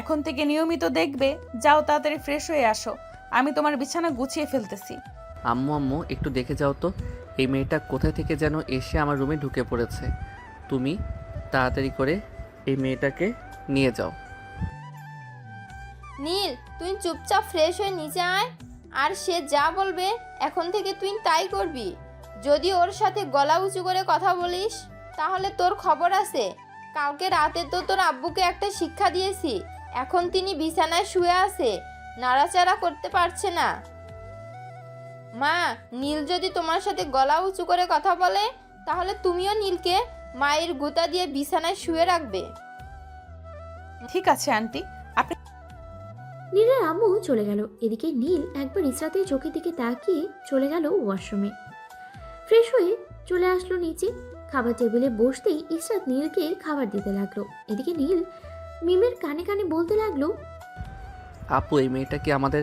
এখন থেকে নিয়মিত দেখবে। যাও, তাড়াতাড়ি ফ্রেশ হয়ে আসো, আমি তোমার বিছানা গুছিয়ে ফেলতেছি। আম্মু আম্মু, একটু দেখে যাও তো, এই মেয়েটা কোথায় থেকে যেন এসে আমার রুমে ঢুকে পড়েছে। তুমি তাড়াতাড়ি করে এই মেয়েটাকে নিয়ে যাও। নীল, তুই চুপচাপ ফ্রেশ হয়ে নিচে আয়। আর সে যা বলবে এখন থেকে তুই তাই করবি। যদি ওর সাথে গলা উঁচু করে কথা বলিস তাহলে তোর খবর আছে। কালকে রাতে তো তোর আব্বুকে একটা শিক্ষা দিয়েছি, এখন তিনি বিছানায় শুয়ে আছে, নাড়াচাড়া করতে পারছে না। মা, নীল যদি তোমার সাথে গলা উঁচু করে কথা বলে তাহলে তুমিও নীলকে মায়ের গুঁতা দিয়ে বিছানায় শুয়ে রাখবে। ঠিক আছে আন্টি, আপনি নীলের আম্মু চলে গেল। এদিকে নীল একবার ইসরাতের চোখের দিকে তাকিয়ে চলে গেল ওয়াশরুমে। ফ্রেশ হয়ে চলে আসলো নিচে। খাবার টেবিলে বসতেই ইসরাত নীলকে খাবার দিতে লাগলো। এদিকে নীল মিমের কানে কানে বলতে লাগলো, আপু, এই মেয়েটা কি আমাদের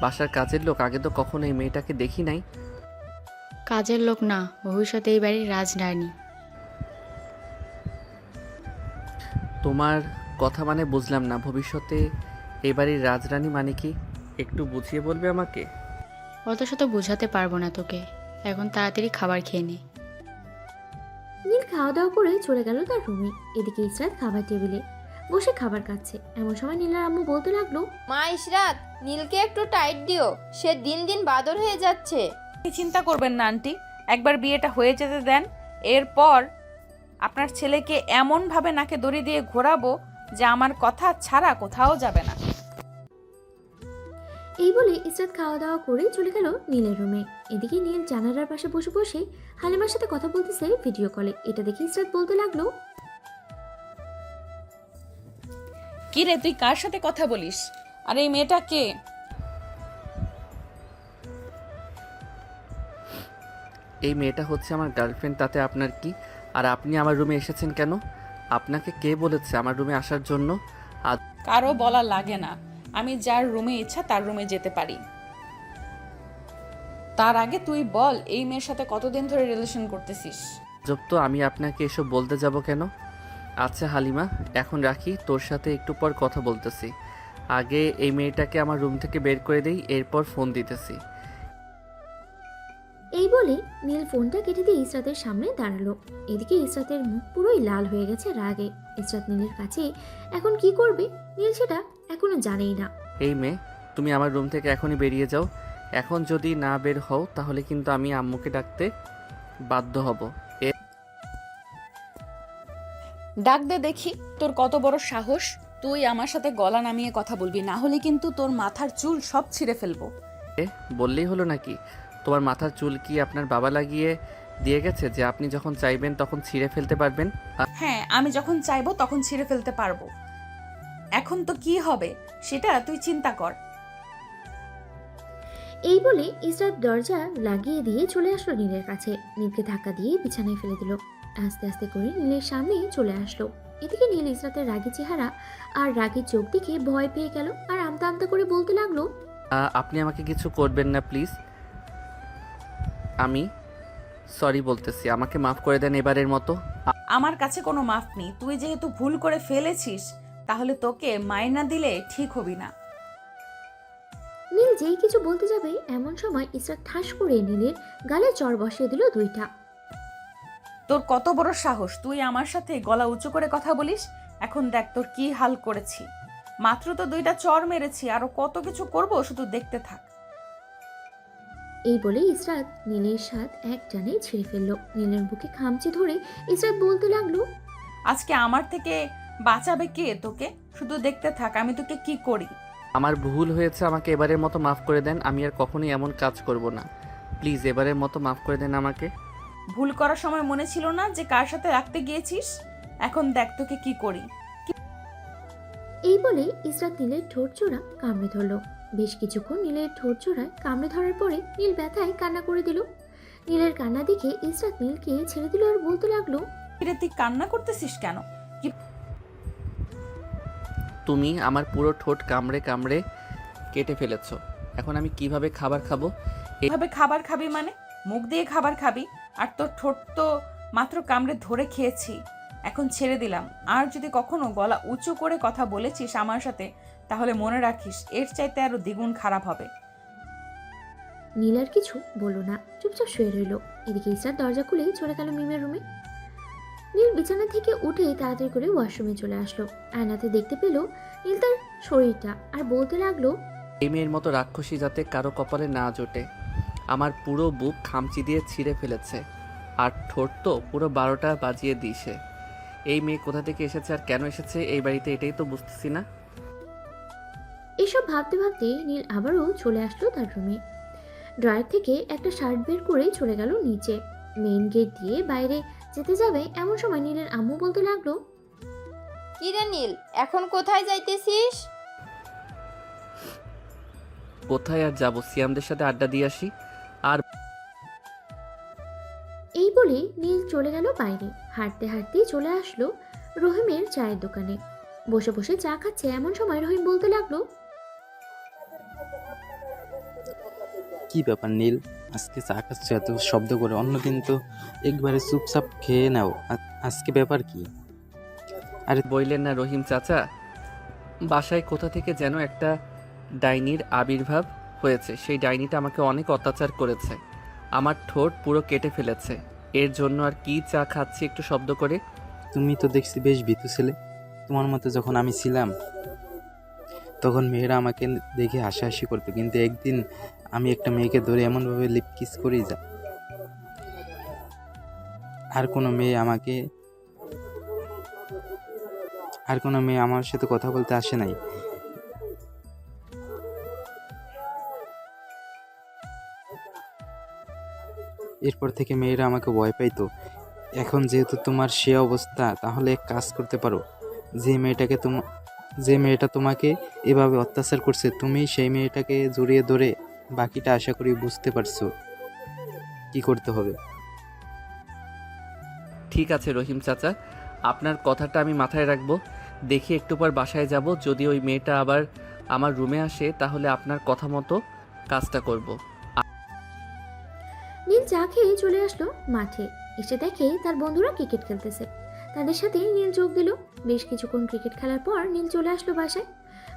বাসার কাজের লোক? আগে তো কখনো এই মেয়েটাকে দেখি নাই। কাজের লোক না, ভবিষ্যতে এই বাড়ির রাজরানী। তোমার কথা মানে বুঝলাম না। ভবিষ্যতে এই বাড়ির রাজরানী মানে কি? একটু বুঝিয়ে বলবে আমাকে? অত শত বোঝাতে পারবো না তোকে, এখন তাড়াতাড়ি খাবার খেয়ে নে। নীল খাওয়া দাওয়া করে চলে গেল তার রুমে। এদিকে ইসরাত খাবার টেবিলে বসে খাবার খাচ্ছে। এমন সময় নীলের আম্মু বলতে লাগলো, মা ইশরাত, নীলকে একটু টাইট দিও, সে দিন দিন বাদর হয়ে যাচ্ছে। চিন্তা করবেন না আন্টি, একবার বিয়েটা হয়ে যেতে দেন, এরপর আপনার ছেলেকে এমনভাবে নাকে দড়ি দিয়ে ঘোরাবো যে আমার কথা ছাড়া কোথাও যাবে না। এই বলে ইসরাত খাওয়া দাওয়া করে চলে গেল নীলের রুমে। এদিকে নীল জানালার পাশে বসে বসে হালিমার সাথে কথা বলতেছে ভিডিও কলে। এটা দেখে ইসরাত বলতে লাগলো, কি রে, তুই কার সাথে কথা বলিস? আর এই মেয়েটা কে? এই মেয়েটা হচ্ছে আমার গার্লফ্রেন্ড, তাতে আপনার কি? আর আপনি আমার রুমে এসেছেন কেন? আপনাকে কে বলেছে আমার রুমে আসার জন্য? কারো বলা লাগে না, আমি যার রুমে ইচ্ছা তার রুমে যেতে পারি। তার আগে তুই বল, এই মেয়ের সাথে কতদিন ধরে রিলেশন করতেছিস? জব তো আমি আপনাকে এসব বলতে যাব কেন? আচ্ছা হালিমা, এখন রাখি, তোর সাথে একটু পর কথা বলতেছি। আগে এই মেয়েটাকে আমার রুম থেকে বের করে দেই, এরপর ফোন দিতেছি। এই বলে নীল ফোনটা কেটে দিয়ে ইসরাতের সামনে দাঁড়ালো। এদিকে ইসরাতের মুখ পুরোই লাল হয়ে গেছে রাগে। ইসরাত নীলের কাছে এখন কি করবে নীল সেটা এখনো জানেই না। এই মেয়ে, তুমি আমার রুম থেকে এখনই বেরিয়ে যাও। এখন যদি না বের হও তাহলে কিন্তু আমি আম্মুকে ডাকতে বাধ্য হব। ডাক দে দেখি, তোর কত বড় সাহস! তুই আমার সাথে গলা নামিয়ে কথা বলবি, না হলে কিন্তু তোর মাথার চুল সব ছিঁড়ে ফেলবো। বললেই হলো নাকি? তোমার মাথার চুল কি আপনার বাবা লাগিয়ে দিয়ে গেছে যে আপনি যখন চাইবেন তখন ছিঁড়ে ফেলতে পারবেন? হ্যাঁ, আমি যখন চাইবো তখন ছিঁড়ে ফেলতে পারবো। এখন তো কি হবে সেটা তুই চিন্তা কর। এই বলে ইসরাত দরজা লাগিয়ে দিয়ে চলে আসলো নীলের কাছে। নীলকে ধাক্কা দিয়ে বিছানায় ফেলে দিল। আস্তে আস্তে করে নীলের সামনে চলে আসলো। এদিকে নীল ইসরাতের রাগী চেহারা আর রাগী চোখ দেখে ভয় পেয়ে গেল আর আমতা আমতা করে বলতে লাগলো, আপনি আমাকে কিছু করবেন না প্লিজ। আমি সরি বলতেছি, আমাকে মাফ করে দেন এবারের মতো। আমার কাছে কোনো মাফ নেই। তুই যেহেতু ভুল করে ফেলেছিস তাহলে তোকে মাইনা দিলে ঠিক হবি না। নীল যেই কিছু বলতে যাবে এমন সময় ইসরাত ঠাস করে নীলের গালে চড় বসিয়ে দিল দুইটা। তোর কত বড় সাহস, তুই আমার সাথে গলা উঁচু করে কথা বলিস? এখন দেখ তোর কি হাল করেছি। মাত্র তো দুইটা চড় মেরেছি, আরো কত কিছু করব, শুধু দেখতে থাক। এই বলে ইসরাত নীলের সাথ এক টানে ছেড়ে ফেললো। নীলের বুকে খামচে ধরে ইসরাত বলতে লাগলো, আজকে আমার থেকে বাঁচাবে কে তোকে? শুধু দেখতে থাক আমি তোকে কি করি। আমার ভুল হয়েছে, আমাকে এবারের মতো মাফ করে দেন। আমি আর কখনোই এমন কাজ করব না। প্লিজ এবারের মতো মাফ করে দেন আমাকে। ভুল করার সময় মনে ছিল না যে কার সাথে রাখতে গিয়েছিস? এখন দেখ তোকে কি করি। এই বলে ইসরাত নীলের ঠোঁট জোড়া কামড়ে ধরলো। বেশ কিছুক্ষণ নীলের ঠোঁট জোড়ায় কামড়ে ধরার পরে নীল ব্যথায় কান্না করে দিল। নীলের কান্না দেখে ইসরাত নীলকে ছেড়ে দিল আর বলতে লাগলো, রে তুই কান্না করতেছিস কেন? তুমি আমার পুরো ঠোঁট কামড়ে কামড়ে কেটে ফেলেছো। এখন আমি কিভাবে খাবার খাবো? এভাবে খাবার খাবি মানে? মুখ দিয়ে খাবার খাবি? আর তোর ঠোঁট তো মাত্র কামড়ে ধরে খেয়েছি, এখন ছেড়ে দিলাম। আর যদি কখনো গলা উঁচু করে কথা বলেছিস আমার সাথে তাহলে মনে রাখিস এর চাইতে আরো দ্বিগুণ খারাপ হবে। নীল আর কিছু বলল না, চুপচাপ শুয়ে রইল। এদিকে ইসরাত দরজা খুলেই চলে গেল মিমের রুমে। নীল বিছানা থেকে উঠে তাড়াতাড়ি করে ওয়াশরুমে চলে আসলো। আয়নাতে দেখতে পেল নীল তার শরীরটা, আর বলতে লাগলো, এই মেয়ের মতো রাক্ষসী যাতে কারো কপালে না জোটে। আমার পুরো বুক খামচি দিয়ে ছিঁড়ে ফেলেছে, আর ঠোঁট তো পুরো 12টা বাজিয়ে দিয়েছে। এই মেয়ে কোথা থেকে এসেছে আর কেন এসেছে এই বাড়িতে, এটাই তো বুঝতেছি না। এসব ভাবতে ভাবতে নীল আবারও চলে আসলো তার রুমে। ড্রয়ার থেকে একটা শার্ট বের করে চলে গেল নিচে। মেইন গেট দিয়ে বাইরে যেতে যাবে এমন সময় নীলের আম্মু বলতে লাগলো, কি রে নীল, এখন কোথায় যাইতেছিস? কোথায় আর যাবো, সিয়ামদের সাথে আড্ডা দিয়ে আসি। আর এই বলে নীল চলে গেল বাইরে। হাঁটতে হাঁটতে চলে আসলো রহিমের চায়ের দোকানে। বসে বসে চা খাচ্ছে এমন সময় রহিম বলতে লাগলো, কি ব্যাপার নীল, আজকে চা খাচ্ছ এত শব্দ করে? অন্যদিন তো একবারে চুপচাপ খেয়ে নাও, আজকে ব্যাপার কি? বললেন না রহিম চাচা, বাসায় কোথা থেকে যেন একটা ডাইনির আবির্ভাব হয়েছে। সেই ডাইনিটা আমাকে অনেক অত্যাচার করেছে, আমার ঠোঁট পুরো কেটে ফেলেছে। এর জন্য আর কি চা খাচ্ছি একটু শব্দ করে। তুমি তো দেখছি বেশ ভীতু ছেলে। তোমার মতো যখন আমি ছিলাম তখন মেয়েরা আমাকে দেখে হাসাহাসি করতো, কিন্তু একদিন আমি একটা মেয়েকে ধরে এমনভাবে লিপ কিস করি যা আর কোনো মেয়ে আমার সাথে কথা বলতে আসে নাই। এরপর থেকে মেয়েরা আমাকে ভয় পাইতো। এখন যেহেতু তোমার সে অবস্থা, তাহলে এক কাজ করতে পারো। যে মেয়েটা তোমাকে এভাবে অত্যাচার করছে, তুমি সেই মেয়েটাকে জড়িয়ে ধরে বাকিটা আশা করি বুঝতে পারছো কি করতে হবে। ঠিক আছে রহিম চাচা, আপনার কথাটা আমি মাথায় রাখবো। দেখি একটু পর বাসায় যাব, যদি ওই মেয়েটা আবার আমার রুমে আসে তাহলে আপনার কথা মতো কাজটা করব। নীল চা খেয়ে চলে আসলো মাঠে। এসে দেখে তার বন্ধুরা ক্রিকেট খেলতেছে। তাদের সাথে নীল যোগ দিল। বেশ কিছুক্ষণ ক্রিকেট খেলার পর নীল চলে আসলো বাসায়।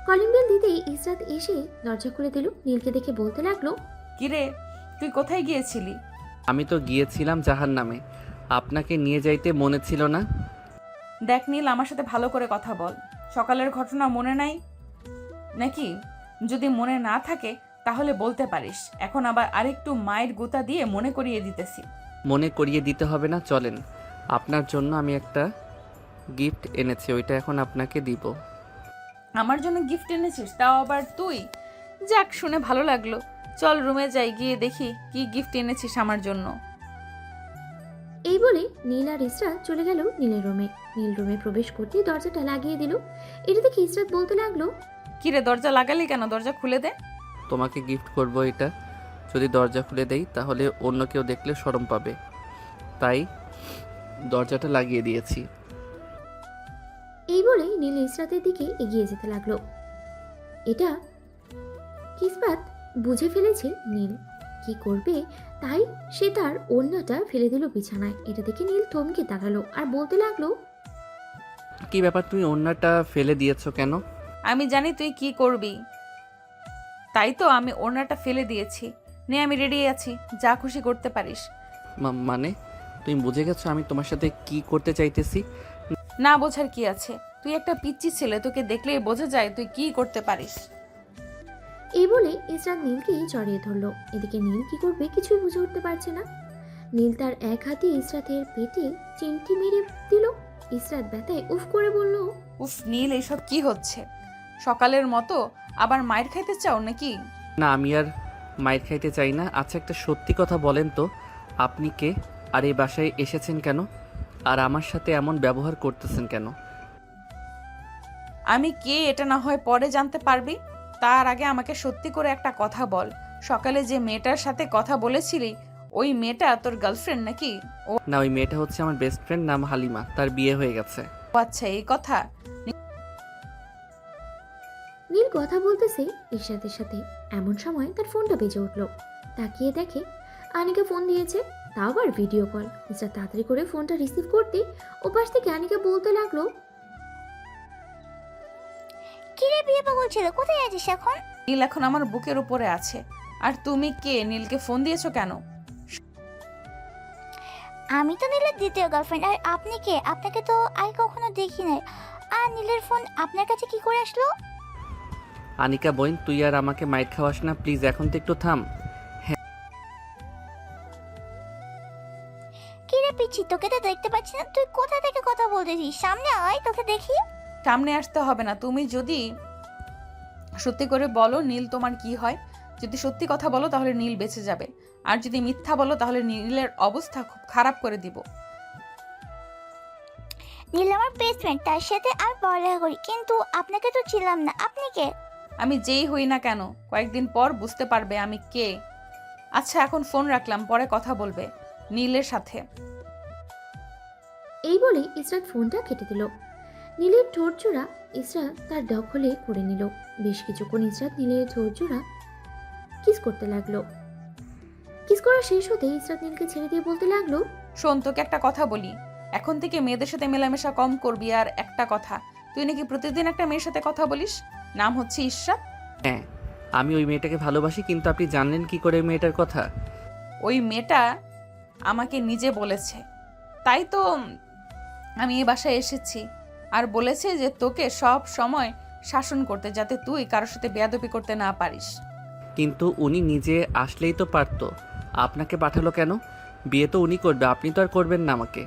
কলিং বেল দিতেই ইসরাত এসে দরজা খুলে দিল। নীলকে দেখে বলতে লাগলো, কিরে, তুই কোথায় গিয়েছিলি? আমি তো গিয়েছিলাম জাহান্নামে, আপনাকে নিয়ে যাইতে মনে ছিল না? দেখ নীল, আমার সাথে ভালো করে কথা বল। সকালের ঘটনা মনে নাই নাকি? যদি মনে না থাকে তাহলে বলতে পারিস। এখন আবার আরেকটু মায়ের গুতা দিয়ে মনে করিয়ে দিতেছি। মনে করিয়ে দিতে হবে না, চলেন। আপনার জন্য আমি একটা গিফট এনেছি, ওইটা এখন আপনাকে দিব। আমার জন্য গিফট এনেছিস, তাও আবার তুই? যাক, শুনে ভালো লাগলো। চল রুমে যাই, গিয়ে দেখি কি গিফট এনেছিস আমার জন্য। এই বলে নীল আর ইসরাত চলে গেল নীলের রুমে। নীল রুমে প্রবেশ করতে দরজাটা লাগিয়ে দিল। এটা দেখে ইসরাত বলতে লাগলো, কিরে, দরজা লাগালি কেন? দরজা খুলে দে। তোমাকে গিফট করব এটা, যদি দরজা খুলে দেই তাহলে অন্য কেউ দেখলে শরম পাবে, তাই দরজাটা লাগিয়ে দিয়েছি। এই বলে নীল ইসরাতের দিকে এগিয়ে যেতে লাগলো। এটা কিসবাত বুঝে ফেলেছে নীল কি করবে, তাই সে তার ওড়নাটা ফেলে দিল বিছানায়। এটা দেখে নীল থমকে দাঁড়ালো আর বলতে লাগলো, কি ব্যাপার, তুমি ওড়নাটা ফেলে দিয়েছো কেন? আমি জানি তুই কি করবি, তাই তো আমি ওড়নাটা ফেলে দিয়েছি। নে, আমি রেডি আছি, যা খুশি করতে পারিস। মানে তুমি বুঝে গেছো আমি তোমার সাথে কি করতে চাইতেছি? না বোঝার কি আছে? তুই একটা পিচ্চি ছেলে, তোকে দেখলেই বোঝা যায় তুই কি করতে পারিস। এই বলে ইসরাত নীলকে জড়িয়ে ধরলো। এদিকে নীল কি করবে কিছুই বুঝে উঠতে পারছে না। নীল তার এক হাতে ইসরাতের পেটে চিমটি মেরে দিল। ইসরাত ব্যথায় উফ করে বলল, উফ নীল, এসব কি হচ্ছে? সকালের মতো আবার মায়ের খাইতে চাও নাকি? না, আমি আর মাইর খাইতে চাই না। আচ্ছা, একটা সত্যি কথা বলেন তো, আপনি কে আর এই বাসায় এসেছেন কেন, আর আমার সাথে এমন ব্যবহার করতেছেন কেন? আমি কে এটা না হয় পরে জানতে পারবি, তার আগে আমাকে সত্যি করে একটা কথা বল। সকালে যে মেয়েটার সাথে কথা বলেছিলি, ওই মেয়েটা তোর গার্লফ্রেন্ড নাকি? ও না, ওই মেয়েটা হচ্ছে আমার বেস্ট ফ্রেন্ড, নাম হালিমা, তার বিয়ে হয়ে গেছে। আচ্ছা, এই কথা। নীল কথা বলতেছে ইসরাতের সাথে। এমন সময় তার ফোনটা বেজে উঠলো। তাকিয়ে দেখে আনিকা ফোন দিয়েছে, তাও আবার ভিডিও কল। ইসরাত তাড়াতাড়ি করে ফোনটা রিসিভ করতে ওপাশ থেকে আনিকা বলতে লাগলো, কিরে বিয়ে পাগল ছিল, কোথায় আছিস এখন? নীল এখন আমার বুকের উপরে আছে। আর তুমি কে? নীলকে ফোন দিয়েছো কেন? আমি তো নীলের দ্বিতীয় গার্লফ্রেন্ড। আর আপনি কে? আপনাকে তো আগে কখনো দেখি নাই। আর নীলের ফোন আপনার কাছে কি করে আসলো? আনিকা বোন, তুই আর আমাকে মাইট খাওয়াস না প্লিজ, এখন তো একটু থাম। কি রে পিচ্ছি, তোকে তো দেখতে পাচ্ছি না। তুই কোথা থেকে কথা বলতেছিস? সামনে আয়, তোকে দেখি। সামনে আসতে হবে না। তুমি যদি সত্যি করে বলো নীল তোমার কি হয়, যদি সত্যি কথা বলো তাহলে নীল বেঁচে যাবে, আর যদি মিথ্যা বলো তাহলে নীলের অবস্থা খুব খারাপ করে দিব। নীল আমার বেস্ট ফ্রেন্ড, তার সাথে আমি পড়ালেখা করি, কিন্তু আপনাকে তো ছিলাম না। আপনি কে? আমি যেই হই না কেন, কয়েকদিন পর বুঝতে পারবে আমি কে। আচ্ছা এখন ফোন রাখলাম, পরে কথা বলবে নীলের সাথে। এই বলে ইসরাত ফোনটা কেটে দিল। নীলের ঠোঁট জোড়া ইসরাত তার দখলে করে নিল। বেশ কিছুক্ষণ ইসরাত নীলের ঠোঁট জোড়া কিস করতে লাগলো। কিস করা শেষ হতে ইসরাত নীলকে ছেড়ে দিয়ে বলতে লাগলো, শোন, তোকে একটা কথা বলি, এখন থেকে মেয়েদের সাথে মেলামেশা কম করবি। আর একটা কথা, তুই নাকি প্রতিদিন একটা মেয়ের সাথে কথা বলিস, নাম হচ্ছে ইশরাত। হ্যাঁ, আমি ওই মেয়েটাকে ভালোবাসি, কিন্তু আপনি জানলেন কি করে ওই মেয়েটার কথা? ওই মেয়েটা আমাকে নিজে বলেছে, তাই তো আমি এই বাসায় এসেছি। আর বলেছে যে তোকে সব সময় শাসন করতে, যাতে তুই কারোর সাথে বেয়াদবি করতে না পারিস। কিন্তু উনি নিজে আসলেই তো পারতো, আপনাকে পাঠালো কেন? বিয়ে তো উনি করবে, আপনি তো আর করবেন না আমাকে।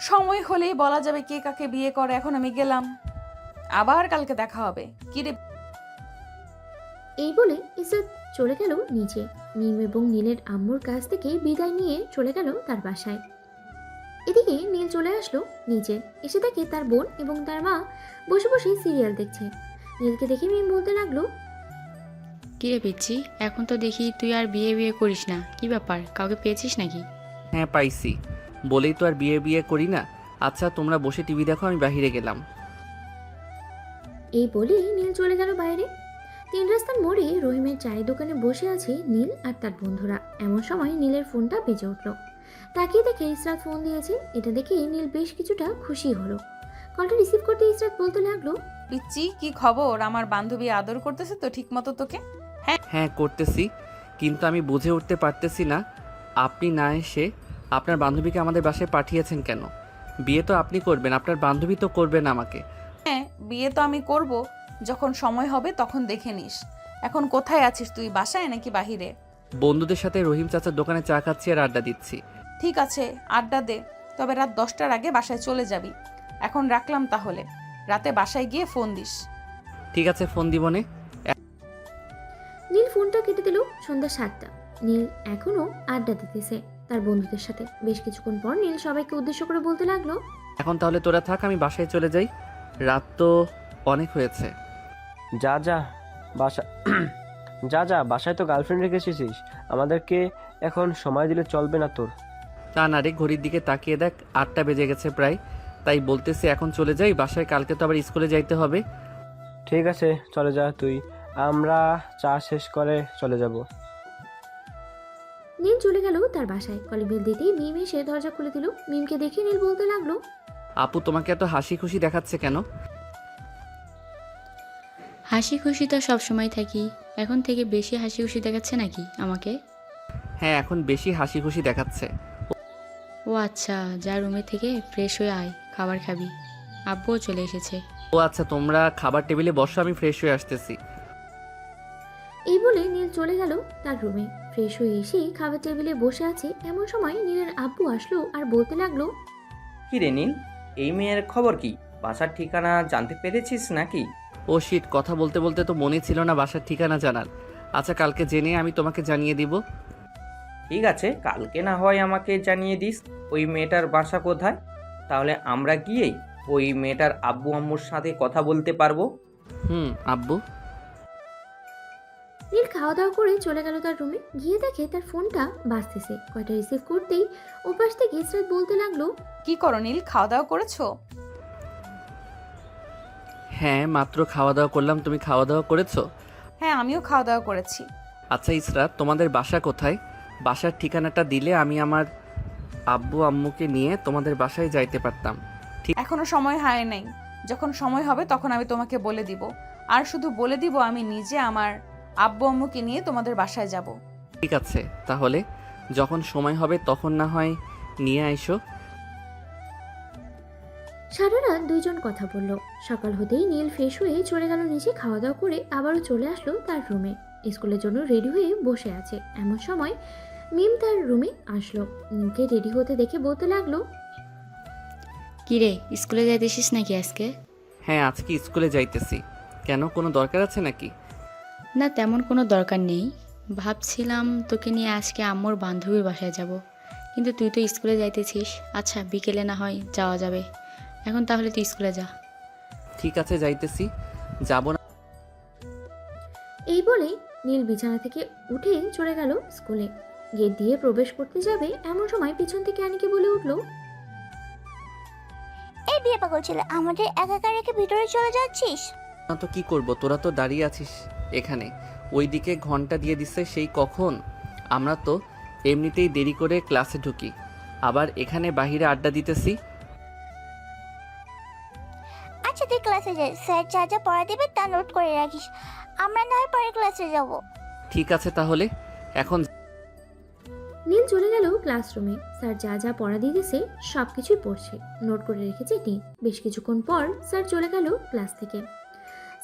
সময় হলেই বলা যাবে কে কাকে বিয়ে করে। এখন আমি গেলাম, আবার কালকে দেখা হবে। কি রে? এই বলে ইসরাত চলে গেল নিচে। মিম এবং নীলের আম্মুর কাছ থেকে বিদায় নিয়ে চলে গেল তার বাসায়। এদিকে নীল চলে আসলো নিচে, এসে দেখে তার বোন এবং তার মা বসে বসে সিরিয়াল দেখছে। নীলকে দেখে মিম বলতে লাগলো, কিরে পিচ্ছি, এখন তো দেখি তুই আর বিয়ে বিয়ে করিস না, কি ব্যাপার, কাউকে পেয়েছিস নাকি? হ্যাঁ পাইছি, বলেই তো আর বিয়ে বিয়ে করি না। আচ্ছা তোমরা বসে টিভি দেখো, আমি বাইরে গেলাম। এই বলে নীল চলে গেল বাইরে। 3 রাস্তার মোড়ে রহিমের চায়ের দোকানে বসে আছে নীল আর তার বন্ধুরা। এমন সময় নীলের ফোনটা বেজে উঠলো। তাকিয়ে দেখে ইসরাত ফোন দিয়েছে। এটা দেখে নীল বেশ কিছুটা খুশি হলো। কলটা রিসিভ করতে ইসরাত বলতে লাগলো, পিচ্ছি কি খবর? আমার বান্ধবী আদর করতেছে তো ঠিক মতো তোকে? হ্যাঁ করতেছি, কিন্তু আমি বুঝে উঠতে পারতেছি না আপনি না এসে আপনার বান্ধবীকে আমাদের বাসায় পাঠিয়েছেন কেন? বিয়ে তো আপনি করবেন, আপনার বান্ধবী তো করবেন আমাকে। হ্যাঁ, বিয়ে তো আমি করব, যখন সময় হবে তখন দেখে নিস। এখন কোথায় আছিস তুই, বাসায় নাকি বাহিরে? বন্ধুদের সাথে রহিম চাচার দোকানে চা খাচ্ছি আর আড্ডা দিচ্ছি। ঠিক আছে, আড্ডা দে, তবে রাত 10টার আগে বাসায় চলে যাবি। এখন রাখলাম তাহলে, রাতে বাসায় গিয়ে ফোন দিস। ঠিক আছে, ফোন দিবনে। নীল ফোনটা কেটে দিল। সন্ধ্যা 7টা। নীল এখনো আড্ডা দিতেছে তার বন্ধুদের সাথে। বেশ কিছুক্ষণ পর নীল সবাইকে উদ্দেশ্য করে বলতে লাগলো, এখন তাহলে তোরা থাক, আমি বাসায় চলে যাই, রাত তো অনেক হয়েছে। যা যা বাসা যা যা, বাসায় তো গার্লফ্রেন্ড রেখে এসেছিস, আমাদেরকে এখন সময় দিলে চলবে না তোর? তা না রে, ঘড়ির দিকে তাকিয়ে দেখ, 8টা বেজে গেছে প্রায়, তাই বলতেছি এখন চলে যাই বাসায়, কালকে তো আবার স্কুলে যাইতে হবে। ঠিক আছে চলে যা তুই, আমরা চা শেষ করে চলে যাব। নীল চলে গেল তার বাসায়। কলিং বেল দিতেই মিম এসে দরজা খুলে দিল। মিমকে দেখে নীল বলতে লাগলো, আপু তোমাকে এত হাসি খুশি দেখাচ্ছে কেন? হাসি খুশি তো সবসময় থাকি, এখন থেকে বেশি হাসি খুশি দেখাচ্ছে নাকি আমাকে? হ্যাঁ এখন বেশি হাসি খুশি দেখাচ্ছে। ও আচ্ছা, যা রুমে থেকে ফ্রেশ হয়ে আয়, খাবার খাবি, আব্বুও চলে এসেছে। ও আচ্ছা, তোমরা খাবার টেবিলে বসো, আমি ফ্রেশ হয়ে আসতেছি। এই বলে নীল চলে গেল তার রুমে। ফ্রেশ হয়ে এসে খাবার টেবিলে বসে আছে। এমন সময় নীলের আব্বু আসলো আর বলতে লাগলো, কি রে নীল, এই মেয়ের খবর কি? বাসার ঠিকানা জানতে পেরেছিস নাকি? ও শিট, কথা বলতে বলতে তো মনে ছিল না বাসার ঠিকানা জানার। আচ্ছা কালকে জেনে আমি তোমাকে জানিয়ে দিব। ঠিক আছে, কালকে না হয় আমাকে জানিয়ে দিস ওই মেয়েটার বাসা কোথায়, তাহলে আমরা গিয়েই ওই মেয়েটার আব্বু আম্মুর সাথে কথা বলতে পারবো। আব্বু। নীল খাওয়া দাওয়া করে চলে গেল তার রুমে। গিয়ে দেখে তার ফোনটা বাজতেছে। কয়টা রিসিভ করতেই ওপাশ থেকে ইসরাত বলতে লাগলো, কি করো নীল, খাওয়া দাওয়া করেছো? হ্যাঁ মাত্র খাওয়া দাওয়া করলাম, তুমি খাওয়া দাওয়া করেছো? হ্যাঁ আমিও খাওয়া দাওয়া করেছি। আচ্ছা ইসরাত, তোমাদের বাসা কোথায়? বাসার ঠিকানাটা দিলে আমি আমার আব্বু আম্মুকে নিয়ে তোমাদের বাসায় যাইতে পারতাম। এখনো সময় হয় নাই, যখন সময় হবে তখন আমি তোমাকে বলে দিব। আর শুধু বলে দিব আমি নিজে আমার আব্বু আম্মুকে নিয়ে তোমাদের বাসায় যাব। ঠিক আছে, তাহলে যখন সময় হবে তখন না হয় নিয়ে আইসো। সারা রাত দুইজন কথা বলল। সকাল হতেই নীল ফ্রেশ হয়ে চলে গেল নিচে, খাওয়া দাওয়া করে আবারও চলে আসলো তার রুমে। স্কুলের জন্য রেডি হয়ে বসে আছে এমন সময় মিম তার রুমে আসলো। নীলকে রেডি হতে দেখে বলতে লাগলো, কিরে স্কুলে যাইতেছিস নাকি আজকে? হ্যাঁ, আজকে স্কুলে যাইতেছি। কেন, কোনো দরকার আছে নাকি? না, তেমন কোনো দরকার নেই। ভাবছিলাম তোকে নিয়ে আজকে আম্মুর বান্ধবীর বাসায় যাব, কিন্তু তুই তো স্কুলে যাইতেছিস। আচ্ছা, বিকেলে না হয় যাওয়া যাবে। এখন তাহলে তুই স্কুলে যা। ঠিক আছে, যাইতেছি। যাব না। এই বলে নীল বিছানা থেকে উঠে চলে গেল স্কুলে। গেট দিয়ে প্রবেশ করতে যাবে এমন সময় পিছন থেকে আনিকে বলে উঠল, এই বিয়ে পাগল ছেলে, আমাদের একা রেখে ভিতরে চলে যাচ্ছিস? না তো কি করব, তোরা তো দাঁড়িয়ে আছিস এখানে। ওইদিকে ঘন্টা দিয়ে দিচ্ছে সেই কখন। আমরা তো এমনিতেই দেরি করে ক্লাসে ঢুকি, আবার এখানে বাহিরে আড্ডা দিতেছি। আচ্ছা তুই ক্লাসে যাই, স্যার যা যা পড়া দেবে তা নোট করে রাখিস, আমরা না হয় পরে ক্লাসে যাব। ঠিক আছে তাহলে, এখন নীল চলে গেল ক্লাসরুমে। স্যার যা যা পড়া দিয়েছে সব কিছুই পড়ছে, নোট করে রেখেছে নীল। বেশ কিছুক্ষণ পর স্যার চলে গেল ক্লাস থেকে।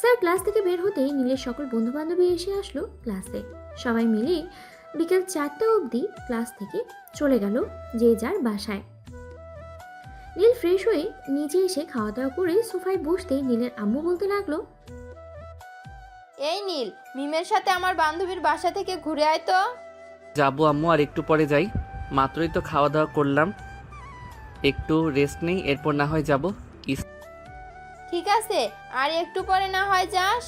স্যার ক্লাস থেকে বের হতেই নীলের সকল বন্ধু বান্ধবী এসে আসলো ক্লাসে। সবাই মিলে বিকেল 4টা অবধি ক্লাস থেকে চলে গেল যে যার বাসায়। নীল ফ্রেশ হয়ে নিচে এসে খাওয়া দাওয়া করে সোফায় বসতেই নীলের আম্মু বলতে লাগলো, এই নীল, মিমের সাথে আমার বান্ধবীর বাসা থেকে ঘুরে আয় তো। যাবো আম্মু, আর একটু পরে যাই। মাত্রই তো খাওয়া দাওয়া করলাম, একটু রেস্ট নেই, এরপর না হয় যাব। ঠিক আছে, আর একটু পরে না হয় যাস।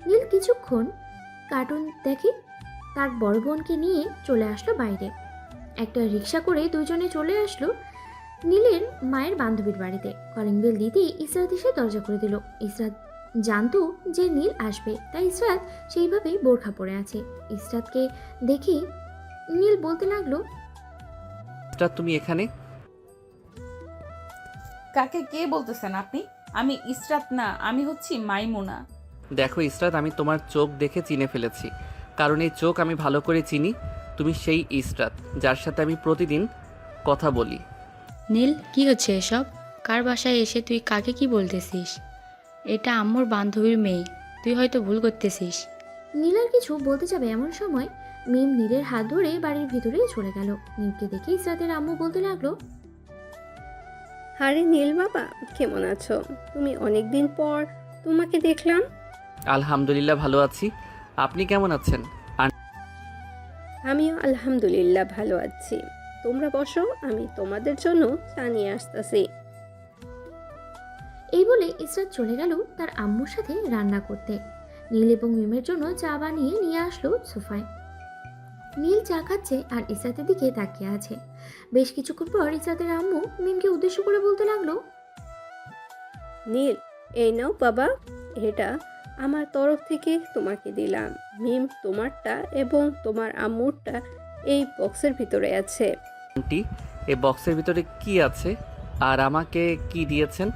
নীল কিছুক্ষণ কার্টুন দেখে তার বড় বোনকে নিয়ে চলে আসলো বাইরে। একটা রিক্সা করে দুজনে চলে আসলো নীলের মায়ের বান্ধবীর বাড়িতে। কলিং বেল দিতেই ইসরাত এসে দরজা খুলে দিল। ইসরাত জানতো যে নীল আসবে, তাই ইসরাত সেইভাবেই বোরখা পরে আছে। ইসরাতকে দেখে নীল বলতে লাগলো, তুমি এখানে? কাকে কে বলতেছেন আপনি? আমি ইসরাত না, আমি হচ্ছি মাইমুনা। দেখো ইসরাত, আমি তোমার চোখ দেখে চিনে ফেলেছি, কারণ এই চোখ আমি ভালো করে চিনি। তুমি সেই ইসরাত যার সাথে আমি প্রতিদিন কথা বলি। নীল, কি হচ্ছে এসব? কার বাসায় এসে তুই কাকে কি বলতেছিস? এটা আম্মুর বান্ধবীর মেয়ে, তুই হয়তো ভুল করতেছিস। নীল আর কিছু বলতে যাবে এমন সময় মিম নীলের হাত ধরে বাড়ির ভিতরে চলে গেল। নীলকে দেখে ইসরাতের আম্মু বলতে লাগলো, আরে নীল বাবা, কেমন আছো? তুমি অনেকদিন পর তোমাকে দেখলাম। আলহামদুলিল্লাহ ভালো আছি, আপনি কেমন আছেন? আমিও আলহামদুলিল্লাহ ভালো আছি। তোমরা বসো, আমি তোমাদের জন্য চা নিয়ে আসতেছি। এই বলে ইসরাত চলে গেল তার আম্মুর সাথে রান্না করতে। নীল এবং মিমের জন্য চা বানিয়ে নিয়ে আসলো সোফায়। নীল চা খাচ্ছে আর ইসরাতের দিকে তাকিয়ে আছে। বেশ কিছুক্ষণ পর ইসরাতের আম্মু মিমকে উদ্দেশ্য করে বলতে লাগলো, নীল, এই নাও বাবা, এটা আমার তরফ থেকে তোমাকে দিলাম। মিম তোমারটা এবং তোমার আম্মুরটা এই বক্সের ভিতরে আছে। আন্টি, এই বক্সের ভিতরে কি আছে আর আমাকে কি দিয়েছেন?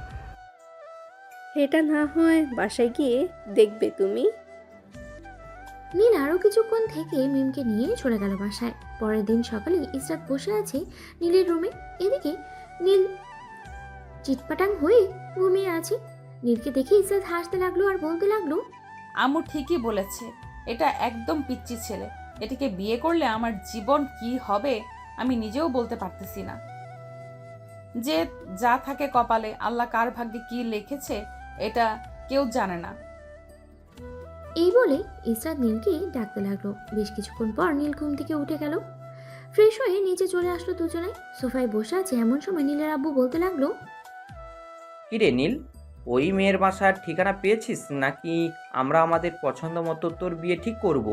এটা না হয় বাসায় গিয়ে দেখবে তুমি। নীল আরও কিছুক্ষণ থেকে মিমকে নিয়ে চলে গেল বাসায়। পরের দিন সকালে ইসরাত বসে আছে নীলের রুমে। এদিকে নীল চিটপাটাং হয়ে ঘুমিয়ে আছে। নীলকে দেখে ইসরাত হাসতে লাগলো আর বলতে লাগলো, আম্মু ঠিকই বলেছে, এটা একদম পিচ্চি ছেলে। এটাকে বিয়ে করলে আমার জীবন কি হবে আমি নিজেও বলতে পারতেছি না। যে যা থাকে কপালে, আল্লাহ কার ভাগ্যে কি লিখেছে এটা কেউ জানে না। এই বলে ইসরাত নীলকে ডাকতে লাগলো। বেশ কিছুক্ষণ পর নীল ঘুম থেকে উঠে গেল। ফ্রেশ হয়ে নিচে চলে আসলো দুজনে। সোফায় বসে আছে এমন সময় নীলের আব্বু বলতে লাগলো, কিরে নীল, ওই মেয়ের বাসার ঠিকানা পেয়েছিস নাকি আমরা আমাদের পছন্দ মতো তোর বিয়ে ঠিক করব?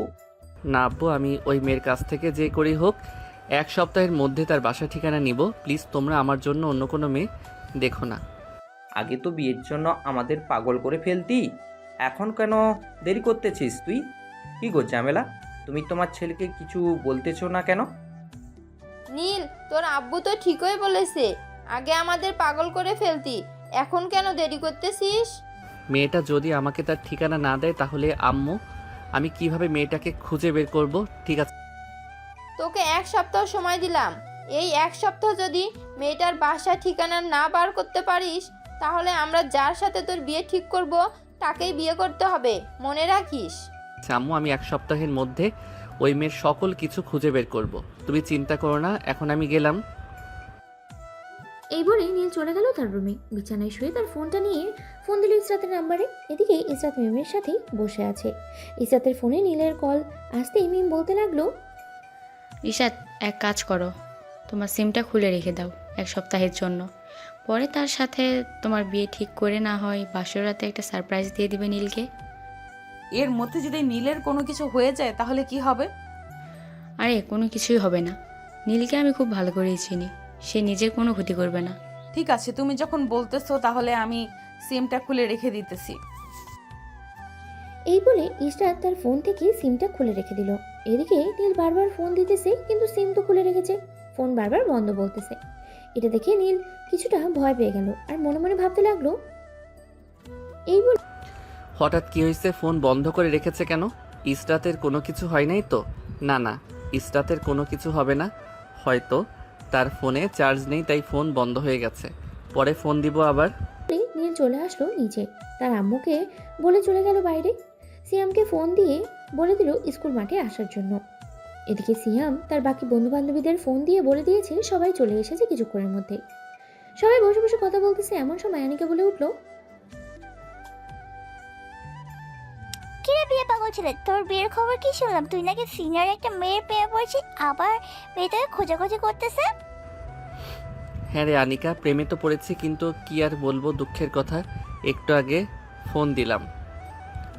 না আব্বু, আমি ওই মেয়ের কাছ থেকে যে করেই হোক 1 সপ্তাহের মধ্যে তার বাসা ঠিকানা নিব। প্লিজ তোমরা আমার জন্য অন্য কোনো মেয়ে দেখো না। আগে তো বিয়ের জন্য আমাদের পাগল করে ফেলতি, এখন কেন দেরি করতেছিস তুই? কি গো ঝামেলা, তুমি তোমার ছেলেকে কিছু বলতেছো না কেন? নীল, তোর আব্বু তো ঠিকই বলেছে, আগে আমাদের পাগল করে ফেলতি, এখন কেন দেরি করতেছিস? মেয়েটা যদি আমাকে তার ঠিকানা না দেয় তাহলে আম্মু, আমি কিভাবে মেয়েটাকে খুঁজে বের করব? ঠিক আছে, তোকে 1 সপ্তাহ সময় দিলাম। এই 1 সপ্তাহ যদি মেয়েটার বাসা ঠিকানা না বার করতে পারিস, তাহলে আমরা যার সাথে তোর বিয়ে ঠিক করব তাকেই বিয়ে করতে হবে, মনে রাখিস। আম্মু, আমি 1 সপ্তাহের মধ্যে ওই মেয়ের সকল কিছু খুঁজে বের করব। তুমি চিন্তা করো না, এখন আমি গেলাম। এই বলে নীল চলে গেল তার রুমে। বিছানায় শুয়ে তার ফোনটা নিয়ে ফোন দিল ইসরাতের নাম্বারে। এদিকে ইসরাত মিমের সাথেই বসে আছে। ইসরাতের ফোনে নীলের কল আসতেই মিম বলতে লাগলো, ঈশাত, এক কাজ করো, তোমার সিমটা খুলে রেখে দাও 1 সপ্তাহের জন্য। পরে তার সাথে তোমার বিয়ে ঠিক করে না হয় বাসর রাতে একটা সারপ্রাইজ দিয়ে দিবে নীলকে। এর মধ্যে যদি নীলের কোনো কিছু হয়ে যায় তাহলে কি হবে? আরে কোনো কিছুই হবে না, নীলকে আমি খুব ভালো করেই চিনি, সে নিজের কোনো ক্ষতি করবে না। ঠিক আছে, তুমি যখন বলতেছো তাহলে আমি সিমটা খুলে রেখে দিতেছি। এই বলে ইসরাত তার ফোন থেকে সিমটা খুলে রেখে দিল। এদিকে নীল বারবার ফোন দিতেছে, কিন্তু সিম তো খুলে রেখেছে, ফোন বারবার বন্ধ বলতেছে। এটা দেখে নীল কিছুটা ভয় পেয়ে গেল আর মনে মনে ভাবতে লাগলো, এই বলে হঠাৎ কি হয়েছে? ফোন বন্ধ করে রেখেছে কেন? ইসরাতের কোনো কিছু হয় নাই তো? না না, ইসরাতের কোনো কিছু হবে না। হয়তো তার ফোনে চার্জ নেই, তাই ফোন বন্ধ হয়ে গেছে। পরে ফোন দিব আবার। নীল চলে আসলো নিচে, তার আম্মুকে বলে চলে গেল বাইরে। সিয়ামকে ফোন দিয়ে বলে দিল স্কুল মাঠে আসার জন্য। এদিকে সিয়াম তার বাকি বন্ধু বান্ধবীদের ফোন দিয়ে বলে দিয়েছে সবাই চলে এসেছে কিছুক্ষণের মধ্যে। সবাই বসে বসে কথা বলতেছে, এমন সময় আনিকা বলে উঠলো, কিরে বিয়ে পাগল ছেলে, তোর বিয়ের খবর কি শুনলাম? তুই নাকি সিনিয়র একটা মেয়ের প্রেমে পড়েছিস, আবার মেয়েটাকে খোঁজাখুঁজি করতেছে। হ্যাঁ রে আনিকা, প্রেমে তো পড়েছি, কিন্তু কি আর বলবো দুঃখের কথা। একটু আগে ফোন দিলাম,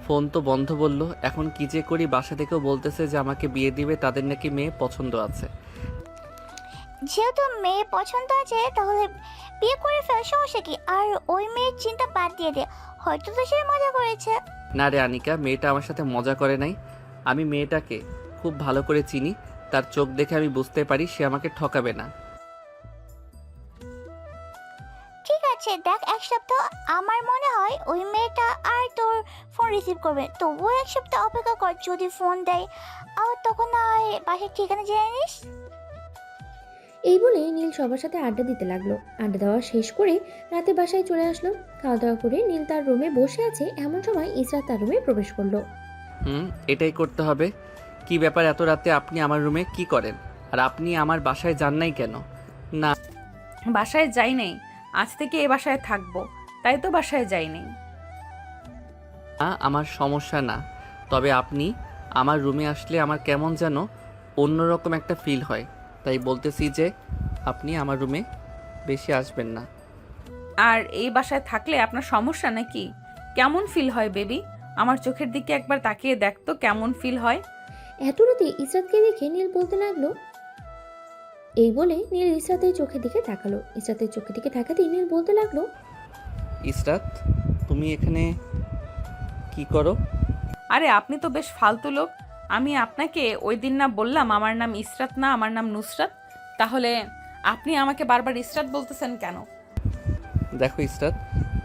ফোন তো বন্ধ বললো। এখন কি যে করি? বাসা থেকেও বলতেছে যে আমাকে বিয়ে দিবে, তাদের নাকি মেয়ে পছন্দ আছে। যেহেতু মেয়ে পছন্দ আছে তাহলে বিয়ে করে ফেল, সমস্যা কি? আর ওই মেয়ের চিন্তা বাদ দিয়ে দে, হয়তো তো সে মজা করেছে। না রে আনিকা, মেয়েটা আমার সাথে মজা করে নাই। আমি মেয়েটাকে খুব ভালো করে চিনি, তার চোখ দেখে আমি বুঝতে পারি সে আমাকে ঠকাবে না। ঠিক আছে দেখ, 1 সপ্তাহ আমার মনে হয় ওই মেয়েটা আর তোর ফোন রিসিভ করবে। তবুও 1 সপ্তাহ অপেক্ষা কর, যদি ফোন দেয় আর তখন না হয় বাসার ঠিকানা জেনে নিস। এই বলে নীল সবার সাথে আড্ডা দিতে লাগলো। আড্ডা দেওয়া শেষ করে রাতে বাসায় চলে আসলো। খাওয়া দাওয়া করে নীল তার রুমে বসে আছে, এমন সময় ইসরাত তার রুমে প্রবেশ করলো। এটাই করতে হবে। কি ব্যাপার, এত রাতে আপনি আমার রুমে কি করেন? আর আপনি আমার বাসায় যান নাই কেন? না বাসায় যাই নাই, আজ থেকে এ বাসায় থাকবো, তাই তো বাসায় যাই নাই। আমার সমস্যা না, তবে আপনি আমার রুমে আসলে আমার কেমন যেন অন্যরকম একটা ফিল হয়, তাই বলতেছি যে আপনি আমার রুমে বেশি আসবেন না। আর এই বাসায় থাকলে আপনার সমস্যা নাকি? কেমন ফিল হয় বেবি? আমার চোখের দিকে একবার তাকিয়ে দেখ তো কেমন ফিল হয়। এত রাতে ইসরাতকে দেখে নীল বলতে লাগলো। এই বলে নীল ইসরাতের চোখের দিকে তাকালো। ইসরাতের চোখের দিকে তাকাতেই নীল বলতে লাগলো, ইসরাত, তুমি এখানে কি করো? আরে আপনি তো বেশ ফালতু লোক। আমি আপনাকে ওই দিন না বললাম আমার নাম ইসরাত না, আমার নাম নুসরাত? তাহলে আপনি আমাকে বারবার ইসরাত বলতেছেন কেন? দেখো ইসরাত,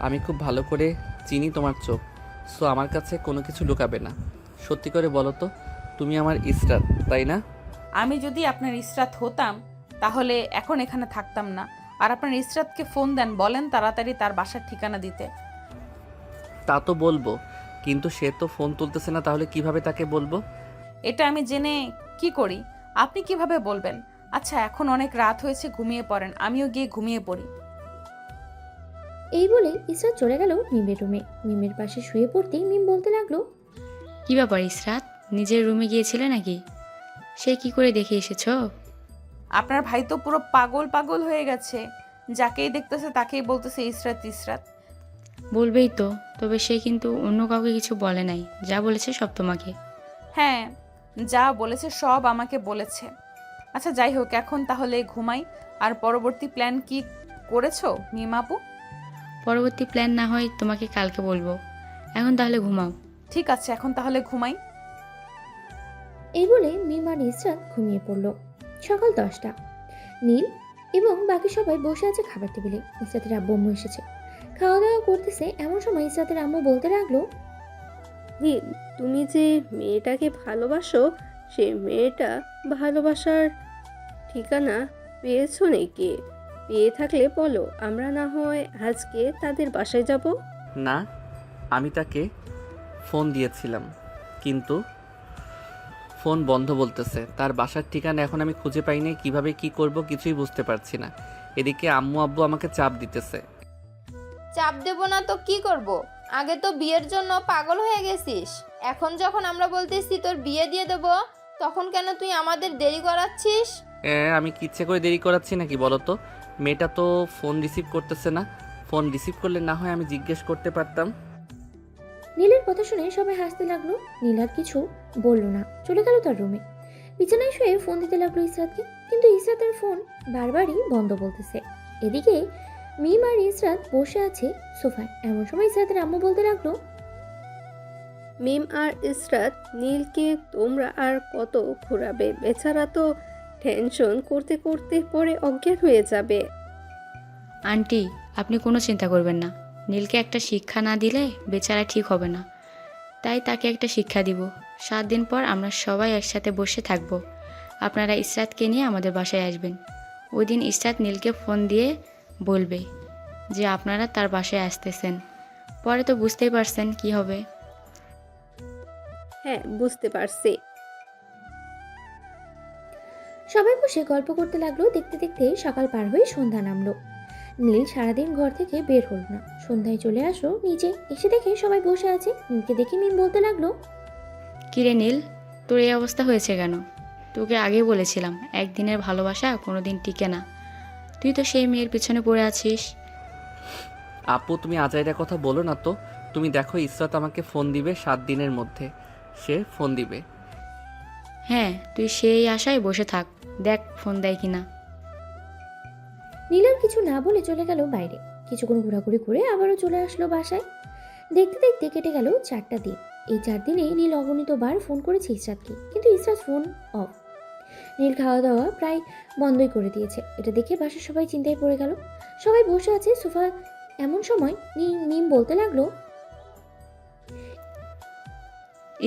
আমি খুব ভালো করে চিনি তোমার চোখ, সো আমার কাছে কোনো কিছু লুকাবে না। সত্যি করে বলো তো, তুমি আমার ইসরাত, তাই না? আমি যদি আপনার ইসরাত হতাম তাহলে এখন এখানে থাকতাম না। আর আপনার ইসরাতকে ফোন দেন, বলেন তাড়াতাড়ি তার বাসার ঠিকানা দিতে। তা তো বলবো, কিন্তু সে তো ফোন তুলতেছে না, তাহলে কিভাবে তাকে বলবো? এটা আমি জেনে কি করি? আপনি কিভাবে বলবেন? আচ্ছা এখন অনেক রাত হয়েছে, ঘুমিয়ে পড়েন, আমিও গিয়ে ঘুমিয়ে পড়ি। এই বলে ইসরাত চলে গেল মিমের রুমে। মিমের পাশে শুয়ে পড়তেই মিম বলতে লাগলো, কি ব্যাপার ইসরাত, নিজের রুমে গিয়েছিলে নাকি? সে কি করে দেখে এসেছো? আপনার ভাই তো পুরো পাগল পাগল হয়ে গেছে, যাকেই দেখতেছে তাকেই বলতেছে ইসরাত ইসরাত। বলবেই তো, তবে সে কিন্তু অন্য কাউকে কিছু বলে নাই, যা বলেছে সব তোমাকে। হ্যাঁ, যা বলেছে সব আমাকে বলেছে। আচ্ছা যাই হোক, এখন তাহলে ঘুমাই। আর পরবর্তী প্ল্যান কি করেছো মিমাপু? পরবর্তী প্ল্যান না হয় তোমাকে কালকে বলবো, এখন তাহলে ঘুমাও। ঠিক আছে, এখন তাহলে ঘুমাই। এই বলে মিম আর ইসরাত ঘুমিয়ে পড়ল। সকাল 10টা। নীল এবং বাকি সবাই বসে আছে খাবার টেবিলে। ইসরাতের আব্বু আম্মু এসেছে, খাওয়া দাওয়া করতেছে। এমন সময় ইসরাতের আম্মু বলতে লাগলো, নীল, তুমি যে মেয়েটাকে ভালোবাসো সে মেয়েটা ভালোবাসার ঠিকানা পেয়েছো নাকি? পেয়ে থাকলে বলো, আমরা না হয় আজকে তাদের বাসায় যাব। না, আমি তাকে ফোন দিয়েছিলাম, কিন্তু ফোন বন্ধ বলতেছে। তার বাসার ঠিকানা এখন আমি খুঁজে পাইনি, কিভাবে কি করব কিছুই বুঝতে পারছি না। এদিকে আম্মু আব্বু আমাকে চাপ দিতেছে। চাপ দেবো না তো কি করব? আগে তো বিয়ের জন্য পাগল হয়ে গেছিস, এখন যখন আমরা বলতেছি তোর বিয়ে দিয়ে দেবো, তখন কেন তুই আমাদের দেরি করাচ্ছিস? আমি কি ইচ্ছে করে দেরি করাচ্ছি নাকি বলো তো? মেয়েটা তো ফোন রিসিভ করতেছে না। ফোন রিসিভ করলে না হয় আমি জিজ্ঞেস করতে পারতাম। নীলের কথা শুনে সবাই হাসতে লাগলো। নীল আর কিছু বলল না, চলে গেল তার রুমে। বিছানায় শুয়ে ফোন দিতে লাগলো ইসরাতকে, কিন্তু ইসরাতের ফোন বারবারই বন্ধ বলতেছে। এদিকে মিম আর ইসরাত বসে আছে সোফায়। এমন সময় ইসরাতের আম্মু বলতে লাগলো, মিম আর ইসরাত, নীলকে তোমরা আর কত ঘোরাবে? বেচারা তো টেনশন করতে করতে পরে অজ্ঞান হয়ে যাবে। আন্টি, আপনি কোনো চিন্তা করবেন না। নীলকে একটা শিক্ষা না দিলে বেচারা ঠিক হবে না, তাই তাকে একটা শিক্ষা দিব। 7 দিন পর আমরা সবাই একসাথে বসে থাকব। আপনারা ইসরাতকে নিয়ে আমাদের বাসায় আসবেন। ওই দিন ইসরাত নীলকে ফোন দিয়ে বলবে যে আপনারা তার বাসায় আসতেছেন। পরে তো বুঝতেই পারছেন কি হবে। হ্যাঁ, বুঝতে পারছি। সবাই বসে গল্প করতে লাগলো। দেখতে দেখতে সকাল পার হয়ে সন্ধ্যা নামলো। নীল সারাদিন ঘর থেকে বের হল না। সন্ধ্যায় চলে আসলো নিচে, এসে দেখে সবাই বসে আছে। নীলকে দেখে মিম বলতে লাগলো, কিরে নীল, তোর এই অবস্থা হয়েছে কেন? তোকে আগেই বলেছিলাম একদিনের ভালোবাসা কোনো দিন টিকে না। তুই তো সেই মেয়ের পিছনে পড়ে আছিস। আপু তুমি আজাইরা কথা বলো না তো। তুমি দেখো ইসরাত আমাকে ফোন দিবে 7 দিনের মধ্যে, সে ফোন দিবে। হ্যাঁ, তুই সেই আশায় বসে থাক, দেখ ফোন দেয় কিনা। নীল আর কিছু না বলে চলে গেল বাইরে। কিছুক্ষণ ঘোরাঘুরি করে আবারও চলে আসলো বাসায়। দেখতে দেখতে কেটে গেল 4টা দিন। এই 4 দিনে নীল অগণিতবার ফোন করেছে ইসরাতকে, কিন্তু ইসরাত ফোন অফ। নীল খাওয়া দাওয়া প্রায় বন্ধই করে দিয়েছে। এটা দেখে বাসার সবাই চিন্তায় পড়ে গেল। সবাই বসে আছে সোফা। এমন সময় মিম বলতে লাগলো,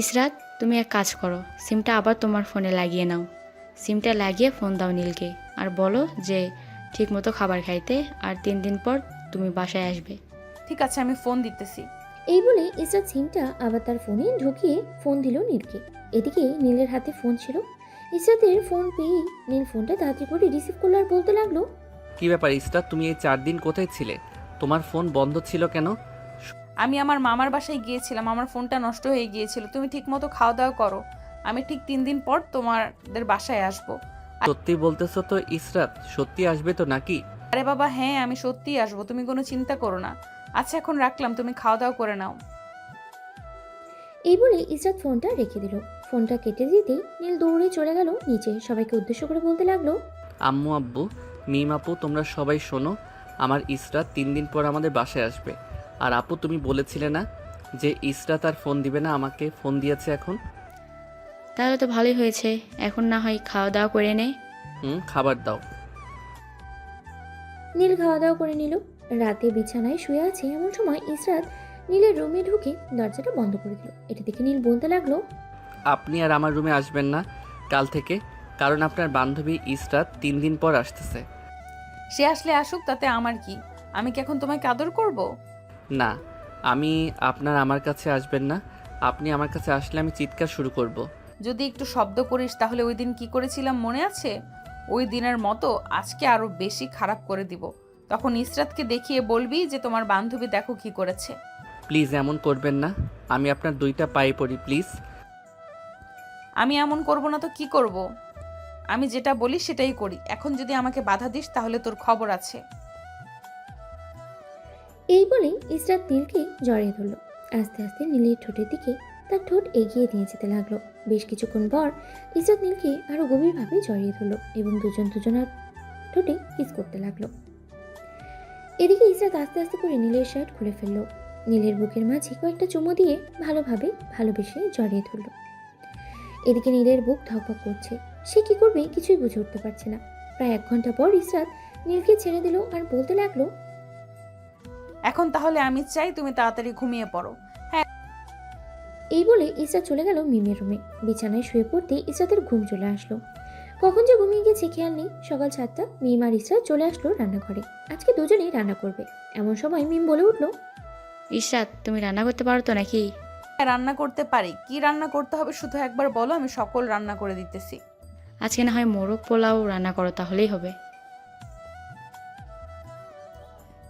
ইসরাত, তুমি এক কাজ করো, সিমটা আবার তোমার ফোনে লাগিয়ে নাও। সিমটা লাগিয়ে ফোন দাও নীলকে, আর বলো যে ঠিকমতো খাবার খাইতে, আর 3 দিন পর তুমি বাসায় আসবে। ঠিক আছে, আমি ফোন দিতেছি। এই বলে ইসরাত সিমটা আবার তার ফোনে ঢুকিয়ে ফোন দিল নীলকে। এদিকে নীলের হাতে ফোন ছিল। ইসরাতের ফোন পেয়ে নীল ফোনটা তাড়াতাড়ি করে রিসিভ করলো আর বলতে লাগলো, কি ব্যাপার ইসরাত, তুমি এই 4 দিন কোথায় ছিলে? তোমার ফোন বন্ধ ছিল কেন? আমি আমার মামার বাসায় গিয়েছিলাম, আমার ফোনটা নষ্ট হয়ে গিয়েছিল। তুমি ঠিকমতো খাওয়া দাওয়া করো, আমি ঠিক 3 দিন পর তোমাদের বাসায় আসবো। সত্যি বলতেছো তো ইসরাত? সত্যি আসবে তো নাকি? আরে বাবা হ্যাঁ, আমি সত্যিই আসবো, তুমি কোনো চিন্তা করো না। আচ্ছা এখন রাখলাম, তুমি খাওয়া দাওয়া করে নাও। এই বলে ইসরাত ফোনটা রেখে দিল। ফোনটা কেটে দিতেই নীল দৌড়ে চলে গেল নিচে। সবাইকে উদ্দেশ্য করে বলতে লাগলো, আম্মু আব্বু মিম আপু তোমরা সবাই শোনো, আমার ইসরাত 3 দিন পর আমাদের বাসায় আসবে। আর আপু তুমি বলেছিলে না যে ইসরাত আর ফোন দিবে না, আমাকে ফোন দিয়েছে এখন। তাহলে তো ভালোই হয়েছে, এখন না হয় খাওয়া দাওয়া করে নে। খাবার দাও। নীল খাওয়া দাওয়া করে নিল। রাতে বিছানায় শুয়ে আছে এমন সময় ইসরাত নীলের রুমে ঢুকে দরজাটা বন্ধ করে দিল। এটা দেখে নীল বলতে লাগলো, আপনি আর আমার রুমে আসবেন না কাল থেকে, কারণ আপনার বান্ধবী ইসরাত 3 দিন পর আসতেছে। সে আসলে আসুক, তাতে আমার কি? আমি কি এখন তোমাকে আদর করব? না, আমার কাছে আসবেন না। আপনি আমার কাছে আসলে আমি চিৎকার শুরু করব। যদি একটু শব্দ করিস তাহলে ওই দিন কি করেছিলাম মনে আছে? ওই দিনের মতো আজকে আরো বেশি খারাপ করে দিব। তখন ইসরাতকে দেখিয়ে বলবি যে তোমার বান্ধবী দেখো কি করেছে। প্লিজ এমন করবেন না, আমি আপনার 2টা পায়ে পড়ি প্লিজ। আমি এমন করব না তো কি করব? আমি যেটা বলি সেটাই করি। এখন যদি আমাকে বাধা দিস তাহলে তোর খবর আছে। এই বলে ইসরাত নীলকে জড়িয়ে ধরল। আস্তে আস্তে নীলের ঠোঁটের দিকে তার ঠোঁট এগিয়ে নিয়ে যেতে লাগলো। বেশ কিছুক্ষণ পর ইসরাত নীলকে আরো গভীরভাবে জড়িয়ে ধরল এবং দুজনার ঠোঁটে কিস করতে লাগলো। এদিকে ইসরাত আস্তে আস্তে করে নীলের শার্ট খুলে ফেললো। নীলের বুকের মাঝে কয়েকটা চুমু দিয়ে ভালোবেসে জড়িয়ে ধরল। এদিকে নীলের বুক ধকধক করছে। সে কি করবে কিছুই বুঝে উঠতে পারছে না। প্রায় 1 ঘন্টা পর ইসরাত নীলকে ছেড়ে দিল আর বলতে লাগলো, এখন তাহলে আমি চাই তুমি তাড়াতাড়ি ঘুমিয়ে পড়ো। এই বলে ইসরাত চলে গেল মিমের রুমে। বিছানায় শুয়ে পড়তে ইসরাতের ঘুম চলে আসলো। কখন যে ঘুমিয়ে গেছে খেয়াল নেই। সকাল 7টা মিম আর ইসরাত চলে আসলো রান্নাঘরে। আজকে দুজনেই রান্না করবে। এমন সময় মিম বলে উঠলো, ইশরাত, তুমি রান্না করতে পারো তো নাকি? হ্যাঁ, রান্না করতে পারি। কি রান্না করতে হবে শুধু একবার বলো, আমি সকল রান্না করে দিতেছি। আজকে না হয় মোরগ পোলাও রান্না করো, তাহলেই হবে।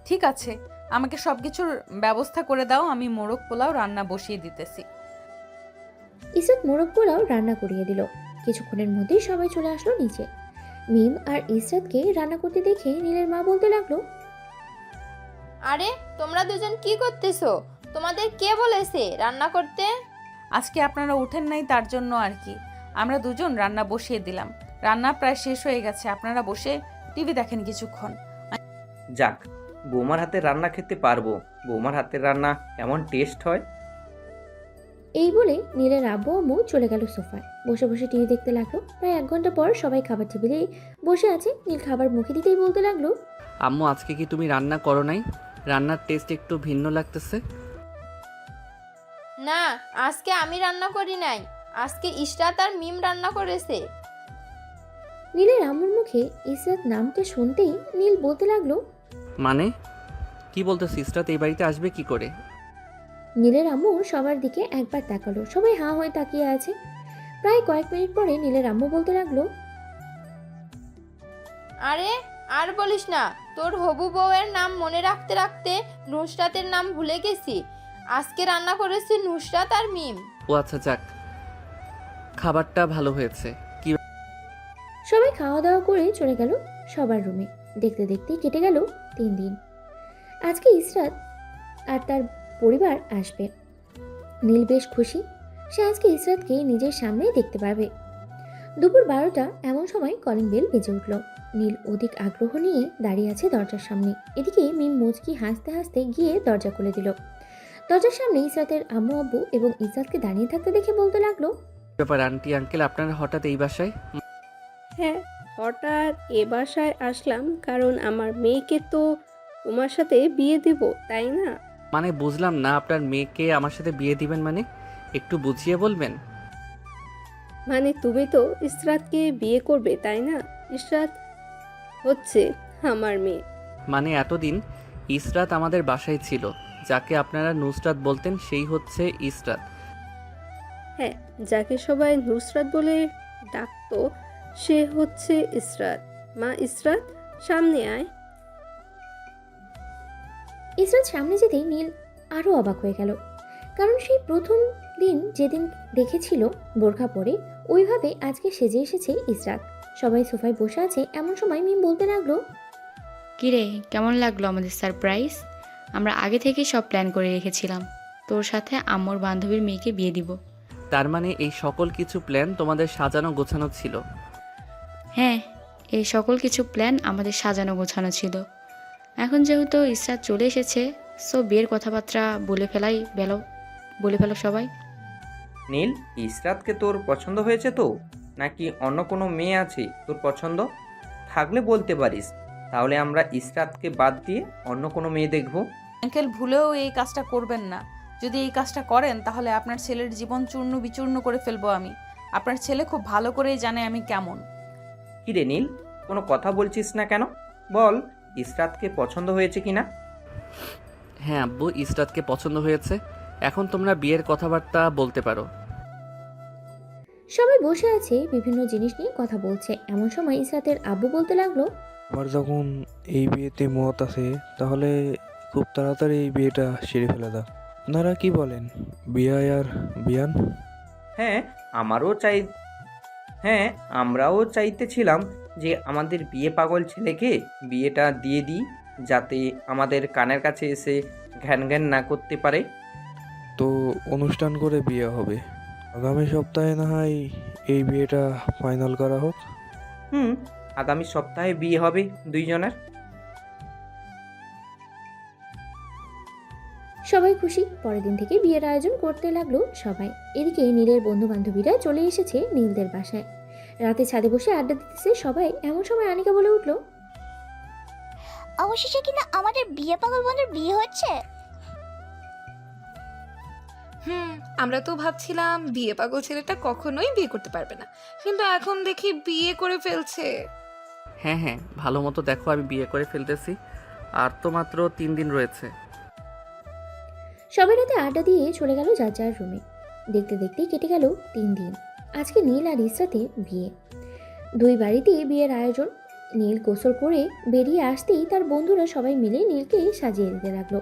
ঠিক আছে, আমাকে সব কিছুর ব্যবস্থা করে দাও, আমি মোরগ পোলাও রান্না বসিয়ে দিতেছি। ইসরাত মোরগ পোলাও রান্না করিয়ে দিল। কিছুক্ষণের মধ্যেই সবাই চলে আসলো নিচে। মিম আর ইসরাতকে রান্না করতে দেখে নীলের মা বলতে লাগলো, আরে তোমরা দুজন কি করতেছো? তোমাদের কে বলেছে রান্না করতে? আজকে আপনারা উঠেন নাই তার জন্য আর কি। আমরা দুজন রান্না বসিয়ে দিলাম। রান্না প্রায় শেষ হয়ে গেছে, আপনারা বসে টিভি দেখেন কিছুক্ষণ। যাক, বৌমার হাতের রান্না খেতে পারবো। বৌমার হাতের রান্না কেমন টেস্ট হয়। এই বলে নীলের আব্বু আম্মু চলে গেল সোফায়। বসে বসে টিভি দেখতে লাগলো। প্রায় 1 ঘন্টা পর সবাই খাবার টেবিলে বসে আছে। নীল খাবার মুখে দিতেই বলতে লাগলো, আম্মু আজকে কি তুমি রান্না করো নাই? রান্নার টেস্ট একটু ভিন্ন লাগতেছে। না, আজকে আমি রান্না করি নাই, আজকে ইশরাত আর মিম রান্না করেছে। নীলের আম্মুর মুখে ইসরাত নামটা শুনতেই নীল বলতে লাগলো, মানে কি বলতো? সিস্টার এই বাড়িতে আসবে কি করে? নীলের আম্মু সবার দিকে একবার তাকালো। সবাই হাঁ হয়ে তাকিয়ে আছে। প্রায় কয়েক মিনিট পরে নীলের আম্মু বলতে লাগলো, আরে আর বলিস না, তোর হবু বউয়ের নাম মনে রাখতে রাখতে নুসরাতের নাম ভুলে গেছি। আজকে রান্না করেছে নুসরাত আর মিম। ও আচ্ছা, যাক, খাবারটা ভালো হয়েছে। কি সবাই খাওয়া দাওয়া করে চলে গেল সবার রুমে। দেখতে দেখতে কেটে গেল 3 দিন। আজকে ইসরাত আর তার পরিবার আসবে। নীল বেশ খুশি। সে আজকে ইসরাতকে নিজের সামনেই দেখতে পাবে। দুপুর 12টা এমন সময় কলিং বেল বেজে উঠল। নীল অধিক আগ্রহ নিয়ে দাঁড়িয়ে আছে দরজার সামনে। এদিকে মিম মুচকি হাসতে হাসতে গিয়ে দরজা খুলে দিল। দরজার সামনে ইসরাতের আম্মু আব্বু এবং ইসরাতকে দাঁড়িয়ে থাকতে দেখে বলতে লাগলো, ব্যাপার আন্টি আঙ্কেল, আপনারা হঠাৎ এই বাসায়? হ্যাঁ, হঠাৎ এ বাসায় আসলাম কারণ আমার মেয়েকে তো তোমার সাথে বিয়ে দেব, তাই না? মানে বুঝলাম না, আপনার মেয়েকে আমার সাথে বিয়ে দিবেন মানে? একটু বুঝিয়ে বলবেন। মানে তুমি তো ইসরাতকে বিয়ে করবে, তাই না? ইসরাত হচ্ছে আমার মেয়ে। মানে এতদিন ইসরাত আমাদের বাসায় ছিল। যাকে আপনারা নুসরাত বলতেন সেই হচ্ছে ইসরাত। হ্যাঁ, যাকে সবাই নুসরাত বলে ডাকতো সে হচ্ছে ইসরাত। মা ইসরাত, সামনে আয়। ইসরাত সামনে যেতেই নীল আরও অবাক হয়ে গেল। কারণ সেই প্রথম দিন যেদিন দেখেছিল বোরখা পরে, ওইভাবে আজকে সেজে এসেছে ইসরাত। সবাই সোফায় বসে আছে। এমন সময় মিম বলতে লাগলো, কিরে, কেমন লাগলো আমাদের সারপ্রাইজ? আমরা আগে থেকেই সব প্ল্যান করে রেখেছিলাম। তোর সাথে আম্মুর বান্ধবীর মেয়েকে বিয়ে দিব। তার মানে এই সকল কিছু প্ল্যান তোমাদের সাজানো গোছানো ছিল? হ্যাঁ, এই সকল কিছু প্ল্যান আমাদের সাজানো গোছানো ছিল। এখন যেহেতু ইসরাত চলে এসেছে, সো বিয়ের কথাবার্তা বলে ফেলো সবাই। নীল, ইসরাতকে তোর পছন্দ হয়েছে তো, নাকি অন্য কোনো মেয়ে আছে তোর পছন্দ? থাকলে বলতে পারিস, তাহলে আমরা ইসরাতকে বাদ দিয়ে অন্য কোনো মেয়ে দেখব। আঙ্কেল, ভুলেও এই কাজটা করবেন না। যদি এই কাজটা করেন তাহলে আপনার ছেলের জীবন চূর্ণ বিচূর্ণ করে ফেলবো আমি। আপনার ছেলে খুব ভালো করেই জানে আমি কেমন। কি রে নীল, কোনো কথা বলছিস না কেন? বল, ইসরাতকে পছন্দ হয়েছে কিনা? হ্যাঁ আব্বু, ইসরাতকে পছন্দ হয়েছে। এখন তোমরা বিয়ের কথাবার্তা বলতে পারো। সবাই বসে আছে, বিভিন্ন জিনিস নিয়ে কথা বলছে। এমন সময় ইসরাতের আব্বু বলতে লাগলো, আমার যখন এই বিয়েতে মত আছে তাহলে খুব তাড়াতাড়ি এই বিয়েটা সেরে ফেলে দাও। আপনারা কি বলেন, বিয়া আর বিয়ান? হ্যাঁ, আমরাও চাইতেছিলাম যে আমাদের বিয়ে পাগল ছেলেকে বিয়েটা দিয়ে দিই, যাতে আমাদের কানের কাছে এসে ঘ্যান ঘ্যান না করতে পারে। তো অনুষ্ঠান করে বিয়ে হবে। আগামী সপ্তাহে না হয় এই বিয়েটা ফাইনাল করা হোক। আগামী সপ্তাহে বিয়ে হবে দুইজনের। সবাই খুশি। পরের দিন থেকে বিয়ের আয়োজন করতে লাগলো সবাই। এদিকে নীলের বন্ধু বান্ধবীরা চলে এসেছে নীলদের বাসায়। রাতে ছাদে বসে আড্ডা দিতেছে সবাই। এমন সময় আনিকা বলে উঠলো, অবশেষে কিনা আমাদের বিয়ে পাগল বন্ধুর বিয়ে হচ্ছে। আমরা তো ভাবছিলাম বিয়ে পাগল ছেলেটা কখনোই বিয়ে করতে পারবে না, কিন্তু এখন দেখি বিয়ে করে ফেলছে। হ্যাঁ হ্যাঁ, ভালো মতো দেখো, আমি বিয়ে করে ফেলতেছি। আর তো মাত্র 3 দিন রয়েছে। সবাই রাতে আড্ডা দিয়ে চলে গেল যার যার রুমে। দেখতে দেখতে কেটে গেল 3 দিন। আজকে নীল আর ইসরাতের বিয়ে। দুই বাড়িতেই বিয়ের আয়োজন। নীল গোসল করে বেরিয়ে আসতেই তার বন্ধুরা সবাই মিলে নীলকে সাজিয়ে দিতে লাগলো।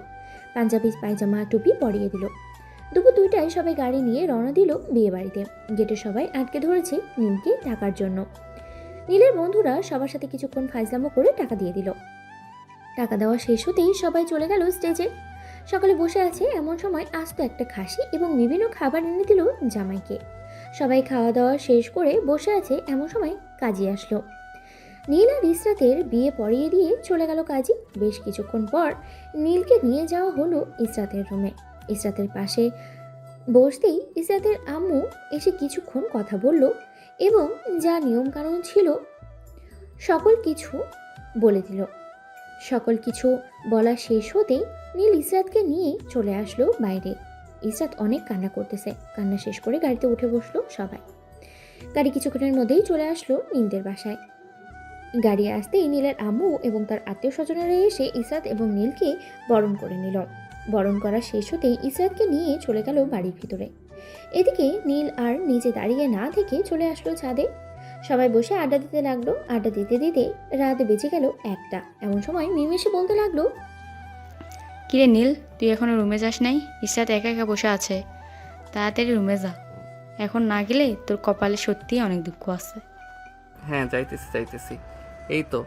পাঞ্জাবি পায়জামা টুপি পরিয়ে দিল। দুপুর 2টায় সবাই গাড়ি নিয়ে রওনা দিল বিয়ে বাড়িতে। গেটে সবাই আটকে ধরেছে নীলকে টাকার জন্য। নীলের বন্ধুরা সবার সাথে কিছুক্ষণ ফাইজলামো করে টাকা দিয়ে দিল। টাকা দেওয়া শেষ হতেই সবাই চলে গেল স্টেজে। সকালে বসে আছে এমন সময় আস্ত একটা খাসি এবং বিভিন্ন খাবার এনে দিল জামাইকে। সবাই খাওয়া দাওয়া শেষ করে বসে আছে এমন সময় কাজী আসলো। নীল আর ইসরাতের বিয়ে পড়িয়ে দিয়ে চলে গেল কাজী। বেশ কিছুক্ষণ পর নীলকে নিয়ে যাওয়া হলো ইসরাতের রুমে। ইসরাতের পাশে বসতেই ইসরাতের আম্মু এসে কিছুক্ষণ কথা বলল এবং যা নিয়মকানুন ছিল সকল কিছু বলে দিল। সকল কিছু বলা শেষ হতেই নীল ইসরাতকে নিয়ে চলে আসলো বাইরে। ইসরাত অনেক কান্না করতেছে। কান্না শেষ করে গাড়িতে উঠে বসলো সবাই। গাড়ি কিছুক্ষণের মধ্যেই চলে আসলো নীলদের বাসায়। গাড়ি আসতেই নীলের আম্মু এবং তার আত্মীয় স্বজনেরা এসে ইসরাত এবং নীলকে বরণ করে নিল। বরণ করা শেষ হতেই ইসরাতকে নিয়ে চলে গেল বাড়ির ভিতরে। এদিকে নীল আর নিচে দাঁড়িয়ে না থেকে চলে আসলো ছাদে। সবাই বসে আড্ডা দিতে লাগলো। আড্ডা দিতে দিতে রাত বেজে গেল 1টা। এমন সময় মিম এসে বলতে লাগলো, কিরে নীল, তুই এখনো রুমে যাস নাই? ইসরাত একা একা বসে আছে, তাড়াতাড়ি রুমে যা। এখন না গেলে তোর কপালে সত্যিই অনেক দুঃখ আছে। হ্যাঁ, যাইতেছি। এই তো,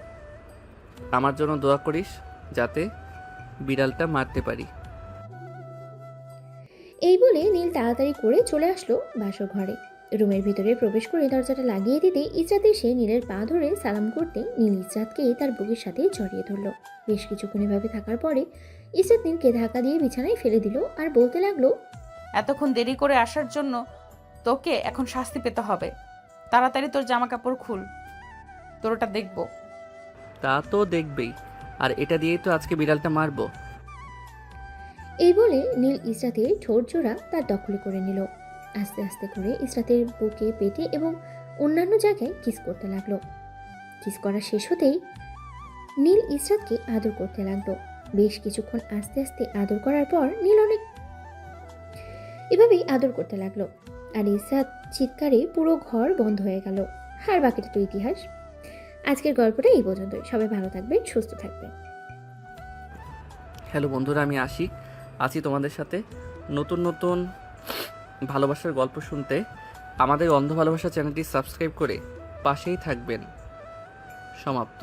আমার জন্য দোয়া করিস যাতে বিড়ালটা মারতে পারি। এই বলে নীল তাড়াতাড়ি করে চলে আসলো বাসর ঘরে। রুমের ভিতরে প্রবেশ করে দরজাটা লাগিয়ে দিতে ইসরাত এসে নীলের পা ধরে সালাম করতে নীল ইসরাতকে তার বুকের সাথে জড়িয়ে ধরল। বেশ কিছুক্ষণ এভাবে থাকার পরে ইসরাত নীলকে ধাক্কা দিয়ে বিছানায় ফেলে দিল আর বলতে লাগলো, এতক্ষণ দেরি করে আসার জন্য তোকে এখন শাস্তি পেতে হবে। তাড়াতাড়ি তোর জামা কাপড় খুল, তোর ওটা দেখবো। তা তো দেখবেই, আর এটা দিয়েই তো আজকে বিড়ালটা মারবো। এই বলে নীল ইসরাতের ঠোঁট জোড়া তার দখলে করে নিল। আস্তে আস্তে করে ইসরাতের বুকে, পেটে এবং অন্যান্য জায়গায় কিস করতে লাগলো। কিস করা শেষ হতেই নীল ইসরাতকে আদর করতে লাগলো। বেশ কিছুক্ষণ আস্তে আস্তে আদর করার পর নীল অনেক এভাবেই আদর করতে লাগলো। আর ইসরাত চিৎকারে পুরো ঘর বন্ধ হয়ে গেল। আর বাকিটা তো ইতিহাস। আজকের গল্পটা এই পর্যন্তই। সবাই ভালো থাকবেন, সুস্থ থাকবেন। হ্যালো বন্ধুরা, আমি আছি তোমাদের সাথে নতুন নতুন ভালোবাসার গল্প শুনতে। আমাদের অন্ধ ভালোবাসা চ্যানেলটি সাবস্ক্রাইব করে পাশেই থাকবেন। সমাপ্ত।